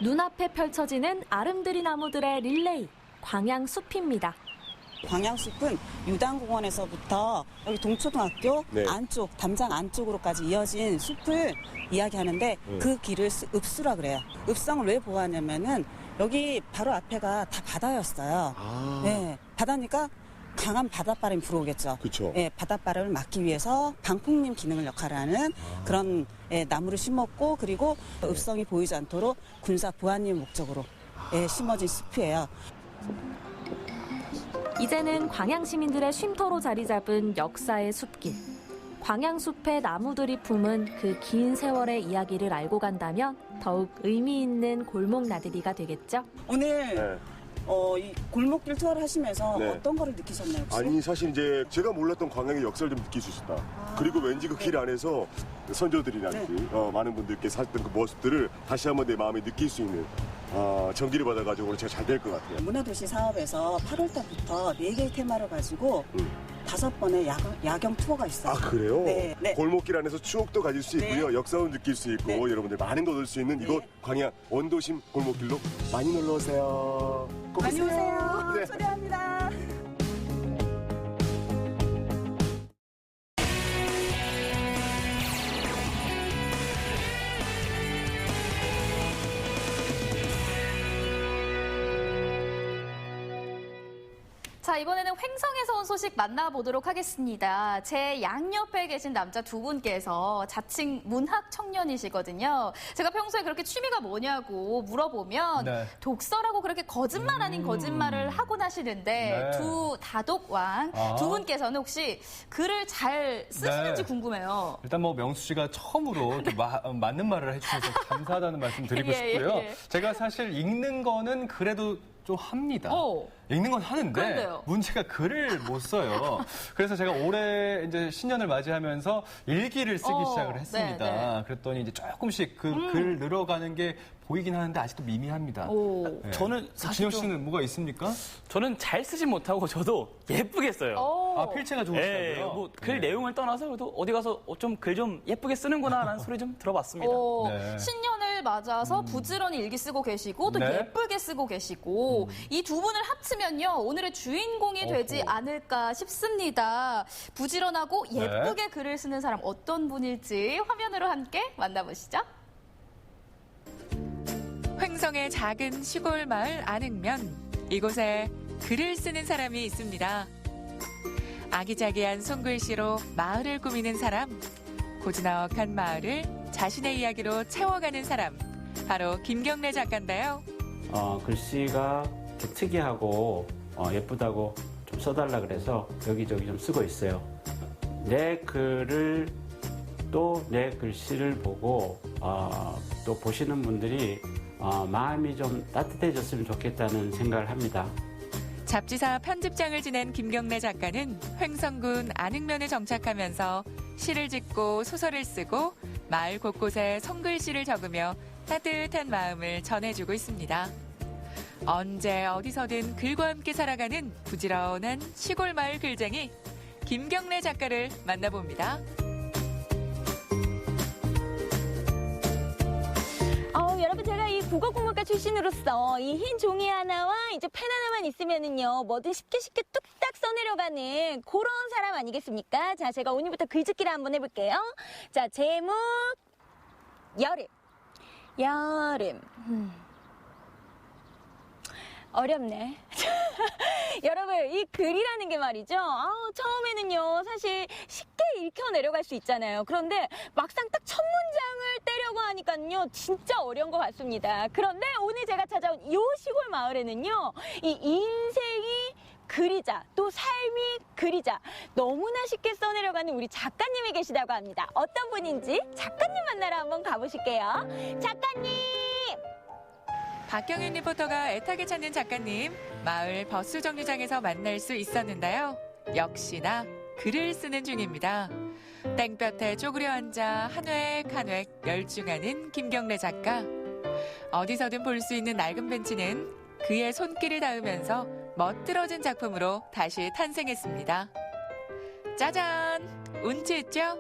눈앞에 펼쳐지는 아름드리 나무들의 릴레이, 광양숲입니다. 광양숲은 유당공원에서부터 여기 동초등학교 안쪽, 담장 안쪽으로까지 이어진 숲을 이야기하는데 그 길을 읍수라 그래요. 읍성을 왜 보호하냐면은 여기 바로 앞에가 다 바다였어요. 네, 바다니까 강한 바닷바람이 불어오겠죠. 그쵸. 예, 바닷바람을 막기 위해서 방풍림 기능을 역할하는 그런 나무를 심었고 그리고 읍성이 보이지 않도록 군사 보안님 목적으로 심어진 숲이에요. 이제는 광양 시민들의 쉼터로 자리 잡은 역사의 숲길. 광양숲의 나무들이 품은 그 긴 세월의 이야기를 알고 간다면 더욱 의미 있는 골목 나들이가 되겠죠. 오늘 이 골목길 투어를 하시면서 어떤 거를 느끼셨나요? 혹시? 아니 사실 이제 제가 몰랐던 광양의 역사를 좀 느낄 수 있었다. 그리고 왠지 그 길 안에서 선조들이라든지 많은 분들께 살던 그 모습들을 다시 한번 내 마음에 느낄 수 있는 전기를 받아가지고 오늘 제가 잘 될 것 같아요. 문화도시 사업에서 8월 달부터 4개의 테마를 가지고 5번의 야경 투어가 있어요. 아 그래요? 네. 골목길 안에서 추억도 가질 수 있고요. 역사도 느낄 수 있고 여러분들 많은 거 얻을 수 있는 이곳 광양 원도심 골목길로 많이 놀러 오세요. 꼭 많이 오세요. 네. 초대합니다. 자, 이번에는 횡성에서 온 소식 만나보도록 하겠습니다. 제 양옆에 계신 남자 두 분께서 자칭 문학 청년이시거든요. 제가 평소에 그렇게 취미가 뭐냐고 물어보면 독서라고 그렇게 거짓말 아닌 거짓말을 하곤 하시는데 두 다독왕 두 분께서는 혹시 글을 잘 쓰시는지 궁금해요. 일단 뭐 명수 씨가 처음으로 이렇게 맞는 말을 해주셔서 감사하다는 말씀 드리고 싶고요. 제가 사실 읽는 거는 그래도 좀 합니다. 읽는 건 하는데 그런데요. 문제가 글을 못 써요. 그래서 제가 올해 이제 신년을 맞이하면서 일기를 쓰기 시작을 했습니다. 그랬더니 이제 조금씩 그 글 늘어가는 게 보이긴 하는데 아직도 미미합니다. 네. 저는 사실 진혁 씨는 뭐가 있습니까? 저는 잘 쓰진 못하고 저도 예쁘게 써요. 아, 필체가 좋으시다고요? 뭐 글 내용을 떠나서 그래도 어디 가서 좀 글 좀 예쁘게 쓰는구나라는 소리 좀 들어봤습니다. 신년을 맞아서 부지런히 일기 쓰고 계시고 또 예쁘게 쓰고 계시고 이 두 분을 합치면요 오늘의 주인공이 되지 않을까 싶습니다. 부지런하고 예쁘게 글을 쓰는 사람 어떤 분일지 화면으로 함께 만나보시죠. 횡성의 작은 시골 마을 안흥면. 이곳에 글을 쓰는 사람이 있습니다. 아기자기한 손글씨로 마을을 꾸미는 사람. 고즈넉한 마을을 자신의 이야기로 채워가는 사람. 바로 김경래 작가인데요. 글씨가 특이하고 예쁘다고 좀 써달라 그래서 여기저기 좀 쓰고 있어요. 내 글을 또 내 글씨를 보고 또 보시는 분들이 마음이 좀 따뜻해졌으면 좋겠다는 생각을 합니다. 잡지사 편집장을 지낸 김경래 작가는 횡성군 안흥면에 정착하면서 시를 짓고 소설을 쓰고 마을 곳곳에 손글씨를 적으며 따뜻한 마음을 전해주고 있습니다. 언제 어디서든 글과 함께 살아가는 부지런한 시골 마을 글쟁이 김경래 작가를 만나봅니다. 여러분 제가 이 국어국문과 출신으로서 이 흰 종이 하나와 이제 펜 하나만 있으면은요 뭐든 쉽게 뚝딱 써내려가는 그런 사람 아니겠습니까? 자, 제가 오늘부터 글짓기를 한번 해볼게요. 자, 제목 여름. 어렵네. 여러분, 이 글이라는 게 말이죠. 처음에는요, 사실 쉽게 읽혀 내려갈 수 있잖아요. 그런데 막상 딱 첫 문장을 떼려고 하니까요, 진짜 어려운 것 같습니다. 그런데 오늘 제가 찾아온 이 시골 마을에는요, 이 인생이 그리자, 또 삶이 그리자, 너무나 쉽게 써내려가는 우리 작가님이 계시다고 합니다. 어떤 분인지 작가님 만나러 한번 가보실게요. 작가님! 박경인 리포터가 애타게 찾는 작가님, 마을 버스 정류장에서 만날 수 있었는데요. 역시나 글을 쓰는 중입니다. 땡볕에 쪼그려 앉아 한 획 한 획 열중하는 김경래 작가. 어디서든 볼 수 있는 낡은 벤치는 그의 손길을 닿으면서 멋들어진 작품으로 다시 탄생했습니다. 짜잔! 운치 있죠?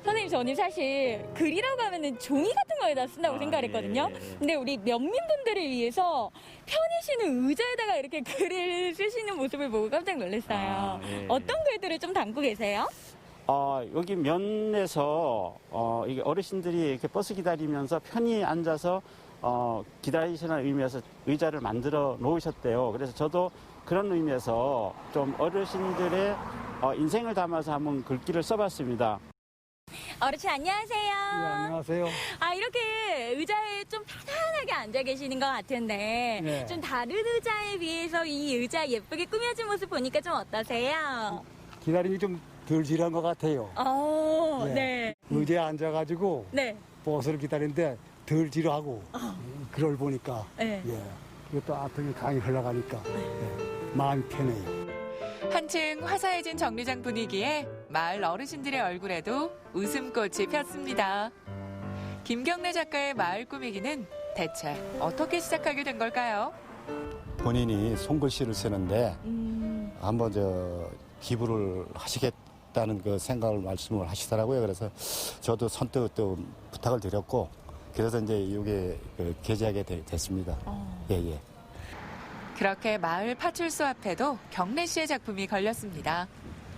선생님, 저는 사실 글이라고 하면은 종이 같은 거에다 쓴다고 생각을 했거든요. 근데 우리 면민분들을 위해서 편히 쉬는 의자에다가 이렇게 글을 쓰시는 모습을 보고 깜짝 놀랐어요. 어떤 글들을 좀 담고 계세요? 여기 면에서 이게 어르신들이 이렇게 버스 기다리면서 편히 앉아서 기다리시는 의미에서 의자를 만들어 놓으셨대요. 그래서 저도 그런 의미에서 좀 어르신들의 인생을 담아서 한번 글귀를 써봤습니다. 어르신 안녕하세요. 네, 안녕하세요. 이렇게 의자에 좀 편안하게 앉아 계시는 것 같은데 네. 좀 다른 의자에 비해서 이 의자 예쁘게 꾸며진 모습 보니까 좀 어떠세요? 기다림이 좀 덜 지루한 것 같아요. 네. 의자에 앉아가지고 네. 버스를 기다리는데 덜 지루하고 그걸 보니까 네. 이것도 앞에 강이 흘러가니까 마음이 편해요. 한층 화사해진 정류장 분위기에 마을 어르신들의 얼굴에도 웃음꽃이 폈습니다. 김경래 작가의 마을 꾸미기는 대체 어떻게 시작하게 된 걸까요? 본인이 손글씨를 쓰는데 한번 기부를 하시겠다는 그 생각을 말씀을 하시더라고요. 그래서 저도 선뜻 또 부탁을 드렸고 그래서 이제 이게 게재하게 됐습니다. 예. 그렇게 마을 파출소 앞에도 경래 씨의 작품이 걸렸습니다.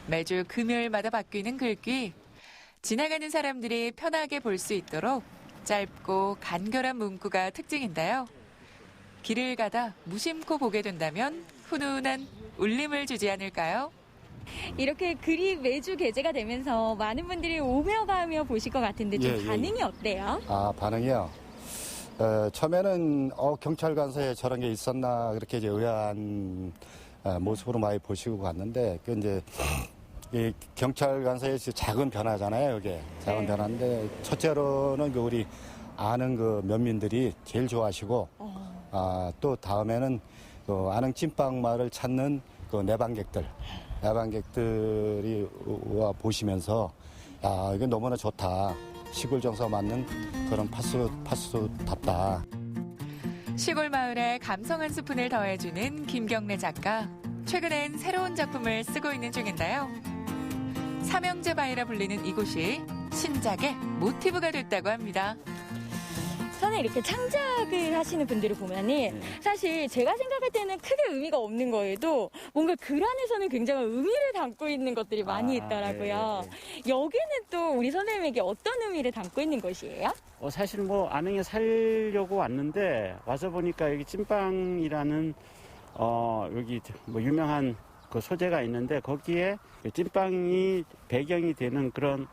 매주 금요일마다 바뀌는 글귀. 지나가는 사람들이 편하게 볼 수 있도록 짧고 간결한 문구가 특징인데요. 길을 가다 무심코 보게 된다면 훈훈한 울림을 주지 않을까요? 이렇게 글이 매주 게재가 되면서 많은 분들이 오며 가며 보실 것 같은데 좀 반응이 어때요? 반응이요? 처음에는 경찰관서에 저런 게 있었나 그렇게 이제 의아한 모습으로 많이 보시고 갔는데 그 이제 이 경찰관서의 작은 변화잖아요. 이게 작은 변화인데 첫째로는 그 우리 아는 그 면민들이 제일 좋아하시고 또 다음에는 그 아능 찐빵 마을을 찾는 그 내방객들이 와 보시면서 이게 너무나 좋다. 시골 정서 맞는 그런 파수답다. 시골 마을에 감성 한 스푼을 더해주는 김경래 작가. 최근엔 새로운 작품을 쓰고 있는 중인데요. 삼형제 바위라 불리는 이곳이 신작의 모티브가 됐다고 합니다. 선생님, 이렇게 창작을 하시는 분들을 보면은 사실 제가 생각할 때는 크게 의미가 없는 거에도 뭔가 글 안에서는 굉장한 의미를 담고 있는 것들이 많이 있더라고요. 여기는 또 우리 선생님에게 어떤 의미를 담고 있는 것이에요? 사실 아능에 살려고 왔는데 와서 보니까 여기 찐빵이라는 여기 유명한 그 소재가 있는데 거기에 찐빵이 배경이 되는 그런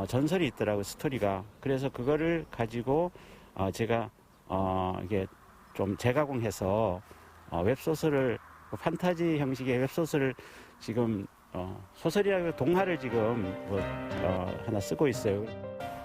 전설이 있더라고요, 스토리가. 그래서 그거를 가지고 제가 이게 좀 재가공해서 웹소설을 판타지 형식의 웹소설을 지금 소설이라고 동화를 지금 하나 쓰고 있어요.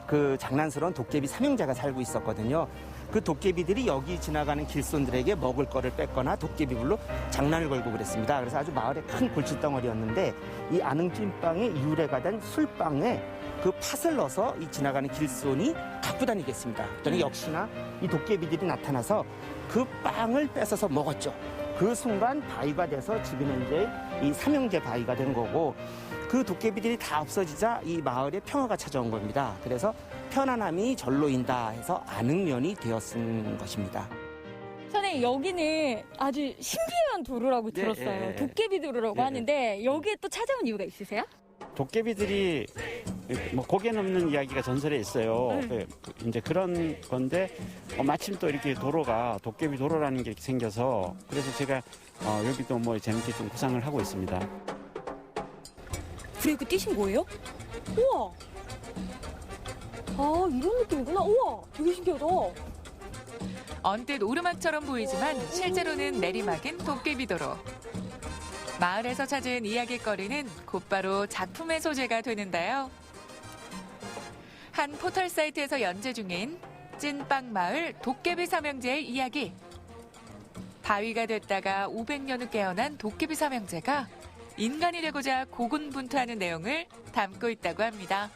그 장난스러운 도깨비 삼형제가 살고 있었거든요. 그 도깨비들이 여기 지나가는 길손들에게 먹을 거를 뺏거나 도깨비불로 장난을 걸고 그랬습니다. 그래서 아주 마을의 큰 골칫덩어리였는데 이 아능찐빵의 유래가 된 술빵에 그 팥을 넣어서 이 지나가는 길손이 갖고 다니겠습니다. 그랬더니 역시나 이 도깨비들이 나타나서 그 빵을 뺏어서 먹었죠. 그 순간 바위가 돼서 지금 현재 이 삼형제 바위가 된 거고 그 도깨비들이 다 없어지자 이 마을에 평화가 찾아온 겁니다. 그래서 편안함이 절로인다 해서 아능면이 되었은 것입니다. 선생님, 여기는 아주 신비한 도로라고 들었어요. 도깨비 도로라고 하는데 여기에 또 찾아온 이유가 있으세요? 도깨비들이 뭐 고개 넘는 이야기가 전설에 있어요. 네. 이제 그런 건데 마침 또 이렇게 도로가 도깨비 도로라는 게 이렇게 생겨서 그래서 제가 여기도 뭐 재밌게 좀 구상을 하고 있습니다. 브레이크 띄신 거예요? 우와! 아, 이런 느낌이구나. 우와! 되게 신기하다. 언뜻 오르막처럼 보이지만 실제로는 내리막인 도깨비도로. 마을에서 찾은 이야깃거리는 곧바로 작품의 소재가 되는데요. 한 포털 사이트에서 연재 중인 찐빵마을 도깨비 삼형제의 이야기. 바위가 됐다가 500년 후 깨어난 도깨비 삼형제가 인간이 되고자 고군분투하는 내용을 담고 있다고 합니다.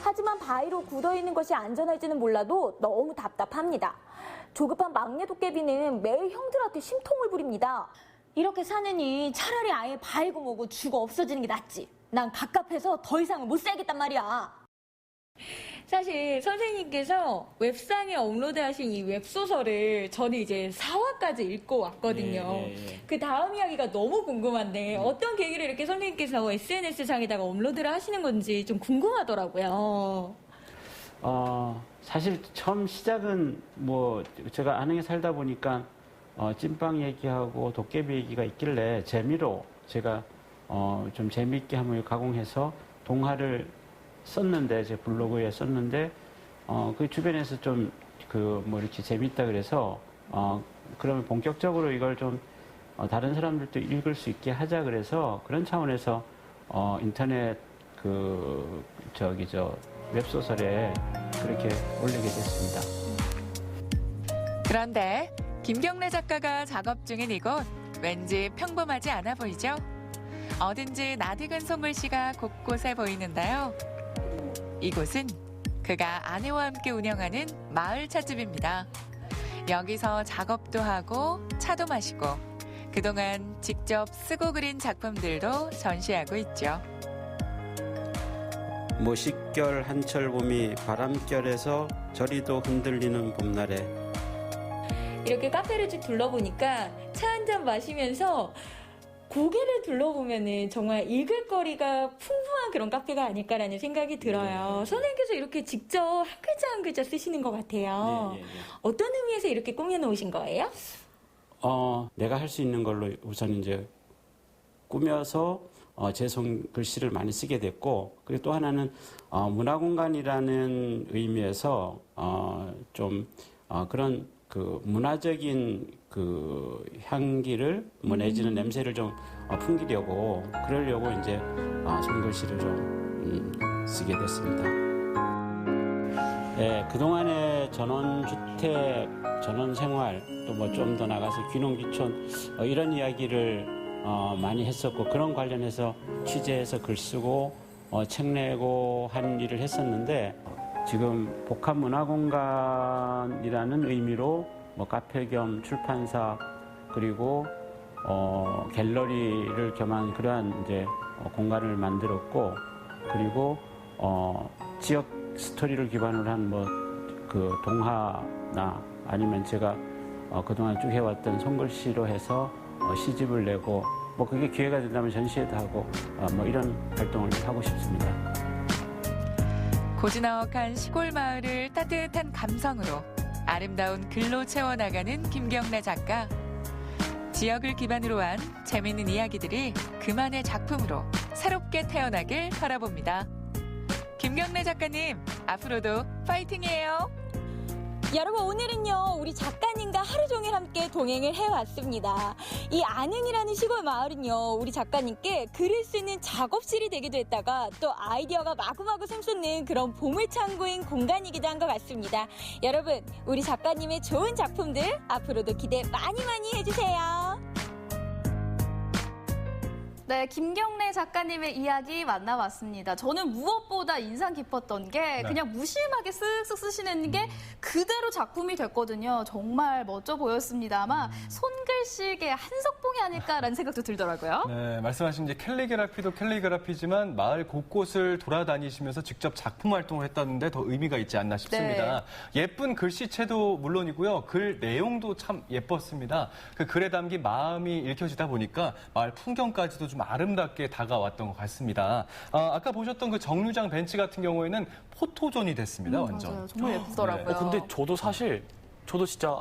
하지만 바위로 굳어있는 것이 안전할지는 몰라도 너무 답답합니다. 조급한 막내 도깨비는 매일 형들한테 심통을 부립니다. 이렇게 사느니 차라리 아예 바위고 뭐고 죽어 없어지는 게 낫지. 난 갑갑해서 더 이상은 못 살겠단 말이야. 사실 선생님께서 웹상에 업로드하신 이 웹소설을 저는 이제 4화까지 읽고 왔거든요. 그 다음 이야기가 너무 궁금한데 어떤 계기로 이렇게 선생님께서 SNS상에다가 업로드를 하시는 건지 좀 궁금하더라고요. 사실 처음 시작은 뭐 제가 안흥에 살다 보니까 찐빵 얘기하고 도깨비 얘기가 있길래 재미로 제가 좀 재미있게 한번 가공해서 동화를 썼는데 제 블로그에 썼는데 그 주변에서 좀 뭐 이렇게 재밌다 그래서 그러면 본격적으로 이걸 좀 다른 사람들도 읽을 수 있게 하자 그래서 그런 차원에서 인터넷 웹소설에 그렇게 올리게 됐습니다. 그런데 김경래 작가가 작업 중인 이곳 왠지 평범하지 않아 보이죠? 어딘지 낯익은 손글씨가 곳곳에 보이는데요. 이곳은 그가 아내와 함께 운영하는 마을 찻집입니다. 여기서 작업도 하고 차도 마시고 그동안 직접 쓰고 그린 작품들도 전시하고 있죠. 모식결 한철 봄이 바람결에서 저리도 흔들리는 봄날에 이렇게 카페를 쭉 둘러보니까 차 한 잔 마시면서 고개를 둘러보면은 정말 읽을 거리가 풍부한 그런 카페가 아닐까라는 생각이 들어요. 선생님께서 이렇게 직접 한 글자 한 글자 쓰시는 것 같아요. 어떤 의미에서 이렇게 꾸며놓으신 거예요? 내가 할 수 있는 걸로 우선 이제 꾸며서 제 손글씨를 많이 쓰게 됐고, 그리고 또 하나는 문화공간이라는 의미에서 좀 그런 그 문화적인 그 향기를 내지는 냄새를 좀 풍기려고 그러려고 이제 손글씨를 좀 쓰게 됐습니다. 예, 그동안의 전원주택, 전원생활 또 뭐 좀 더 나가서 귀농귀촌 이런 이야기를 많이 했었고 그런 관련해서 취재해서 글 쓰고 책 내고 하는 일을 했었는데 지금 복합문화공간이라는 의미로 뭐 카페 겸 출판사 그리고 갤러리를 겸한 그러한 이제 공간을 만들었고 그리고 지역 스토리를 기반으로 한 뭐 그 동화나 아니면 제가 그동안 쭉 해왔던 손글씨로 해서 시집을 내고 뭐 그게 기회가 된다면 전시회도 하고 뭐 이런 활동을 하고 싶습니다. 고즈넉한 시골 마을을 따뜻한 감성으로 아름다운 글로 채워나가는 김경래 작가. 지역을 기반으로 한 재미있는 이야기들이 그만의 작품으로 새롭게 태어나길 바라봅니다. 김경래 작가님, 앞으로도 파이팅이에요. 여러분, 오늘은요 우리 작가님과 하루 종일 함께 동행을 해왔습니다. 이 안흥이라는 시골 마을은요 우리 작가님께 글을 쓰는 작업실이 되기도 했다가 또 아이디어가 마구마구 샘솟는 그런 보물창고인 공간이기도 한 것 같습니다. 여러분, 우리 작가님의 좋은 작품들 앞으로도 기대 많이 해주세요. 네, 김경래 작가님의 이야기 만나봤습니다. 저는 무엇보다 인상 깊었던 게 그냥 무심하게 쓱쓱 쓰시는 게 그대로 작품이 됐거든요. 정말 멋져 보였습니다. 아마 손글씨 한글씩의 한석봉이 아닐까라는 생각도 들더라고요. 네, 말씀하신 이제 캘리그라피도 캘리그라피지만 마을 곳곳을 돌아다니시면서 직접 작품 활동을 했다는데 더 의미가 있지 않나 싶습니다. 예쁜 글씨체도 물론이고요. 글 내용도 참 예뻤습니다. 그 글에 담긴 마음이 읽혀지다 보니까 마을 풍경까지도 좀 아름답게 다가왔던 것 같습니다. 아까 보셨던 그 정류장 벤치 같은 경우에는 포토존이 됐습니다. 완전. 맞아요. 정말 예쁘더라고요. 근데 저도 진짜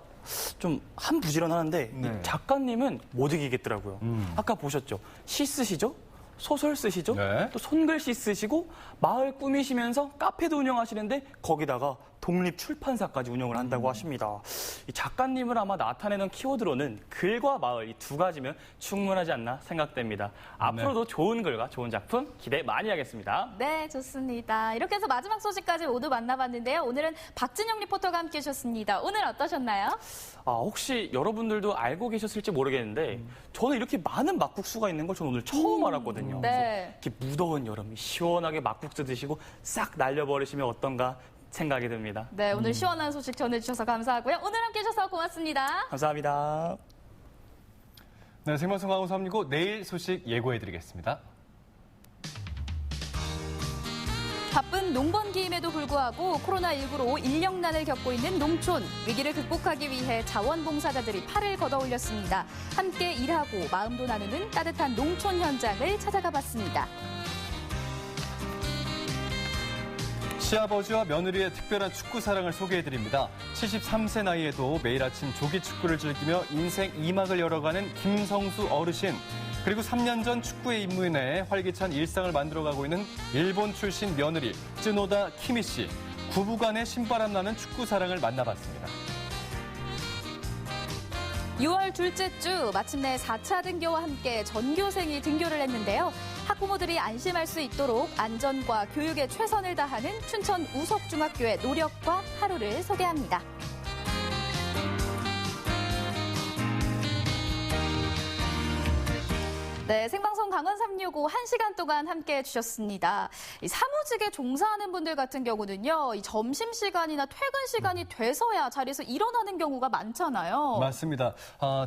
좀 한 부지런하는데 이 작가님은 못 이기겠더라고요. 아까 보셨죠? 시 쓰시죠? 소설 쓰시죠? 또 손글씨 쓰시고 마을 꾸미시면서 카페도 운영하시는데 거기다가 독립출판사까지 운영을 한다고 하십니다. 이 작가님을 아마 나타내는 키워드로는 글과 마을 이 두 가지면 충분하지 않나 생각됩니다. 앞으로도 좋은 글과 좋은 작품 기대 많이 하겠습니다. 네, 좋습니다. 이렇게 해서 마지막 소식까지 모두 만나봤는데요. 오늘은 박진영 리포터가 함께 해주셨습니다. 오늘 어떠셨나요? 혹시 여러분들도 알고 계셨을지 모르겠는데 저는 이렇게 많은 막국수가 있는 걸 저는 오늘 처음 알았거든요. 네. 이렇게 무더운 여름 시원하게 막국수 드시고 싹 날려버리시면 어떤가 생각이 듭니다. 네, 오늘 시원한 소식 전해주셔서 감사하고요. 오늘 함께 해주셔서 고맙습니다. 감사합니다. 네, 생방송 강원 365 내일 소식 예고해드리겠습니다. 바쁜 농번기임에도 불구하고 코로나19로 인력난을 겪고 있는 농촌. 위기를 극복하기 위해 자원봉사자들이 팔을 걷어올렸습니다. 함께 일하고 마음도 나누는 따뜻한 농촌 현장을 찾아가 봤습니다. 시아버지와 며느리의 특별한 축구 사랑을 소개해드립니다. 73세 나이에도 매일 아침 조기 축구를 즐기며 인생 2막을 열어가는 김성수 어르신. 그리고 3년 전 축구에 입문해 활기찬 일상을 만들어가고 있는 일본 출신 며느리 쯔노다 키미 씨. 부부간의 신바람 나는 축구 사랑을 만나봤습니다. 6월 둘째 주 마침내 4차 등교와 함께 전교생이 등교를 했는데요. 학부모들이 안심할 수 있도록 안전과 교육에 최선을 다하는 춘천 우석중학교의 노력과 하루를 소개합니다. 네, 생방송 강원 365 1시간 동안 함께해 주셨습니다. 이 사무직에 종사하는 분들 같은 경우는요, 이 점심시간이나 퇴근 시간이 돼서야 자리에서 일어나는 경우가 많잖아요. 맞습니다.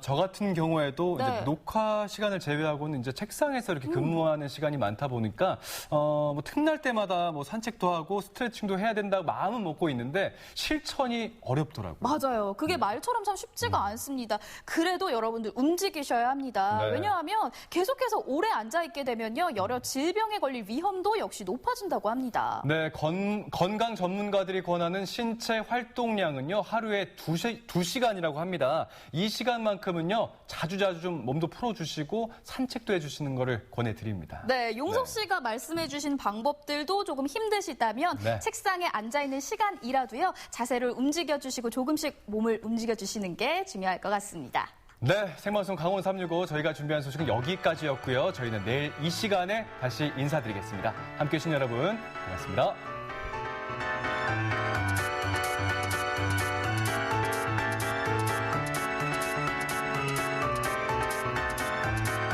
저 같은 경우에도 이제 녹화 시간을 제외하고는 이제 책상에서 이렇게 근무하는 시간이 많다 보니까, 뭐 틈날 때마다 뭐 산책도 하고 스트레칭도 해야 된다고 마음은 먹고 있는데 실천이 어렵더라고요. 맞아요. 그게 말처럼 참 쉽지가 않습니다. 그래도 여러분들 움직이셔야 합니다. 네. 왜냐하면 계속해서 오래 앉아있게 되면요, 여러 질병에 걸릴 위험도 역시 높아진다고 합니다. 네, 건강 전문가들이 권하는 신체 활동량은요, 하루에 2시간이라고 합니다. 이 시간만큼은요, 자주자주 좀 몸도 풀어주시고 산책도 해주시는 거를 권해드립니다. 네, 용석 씨가 말씀해주신 방법들도 조금 힘드시다면 책상에 앉아있는 시간이라도요, 자세를 움직여주시고 조금씩 몸을 움직여주시는 게 중요할 것 같습니다. 네, 생방송 강원 365 저희가 준비한 소식은 여기까지였고요. 저희는 내일 이 시간에 다시 인사드리겠습니다. 함께해 주신 여러분 고맙습니다.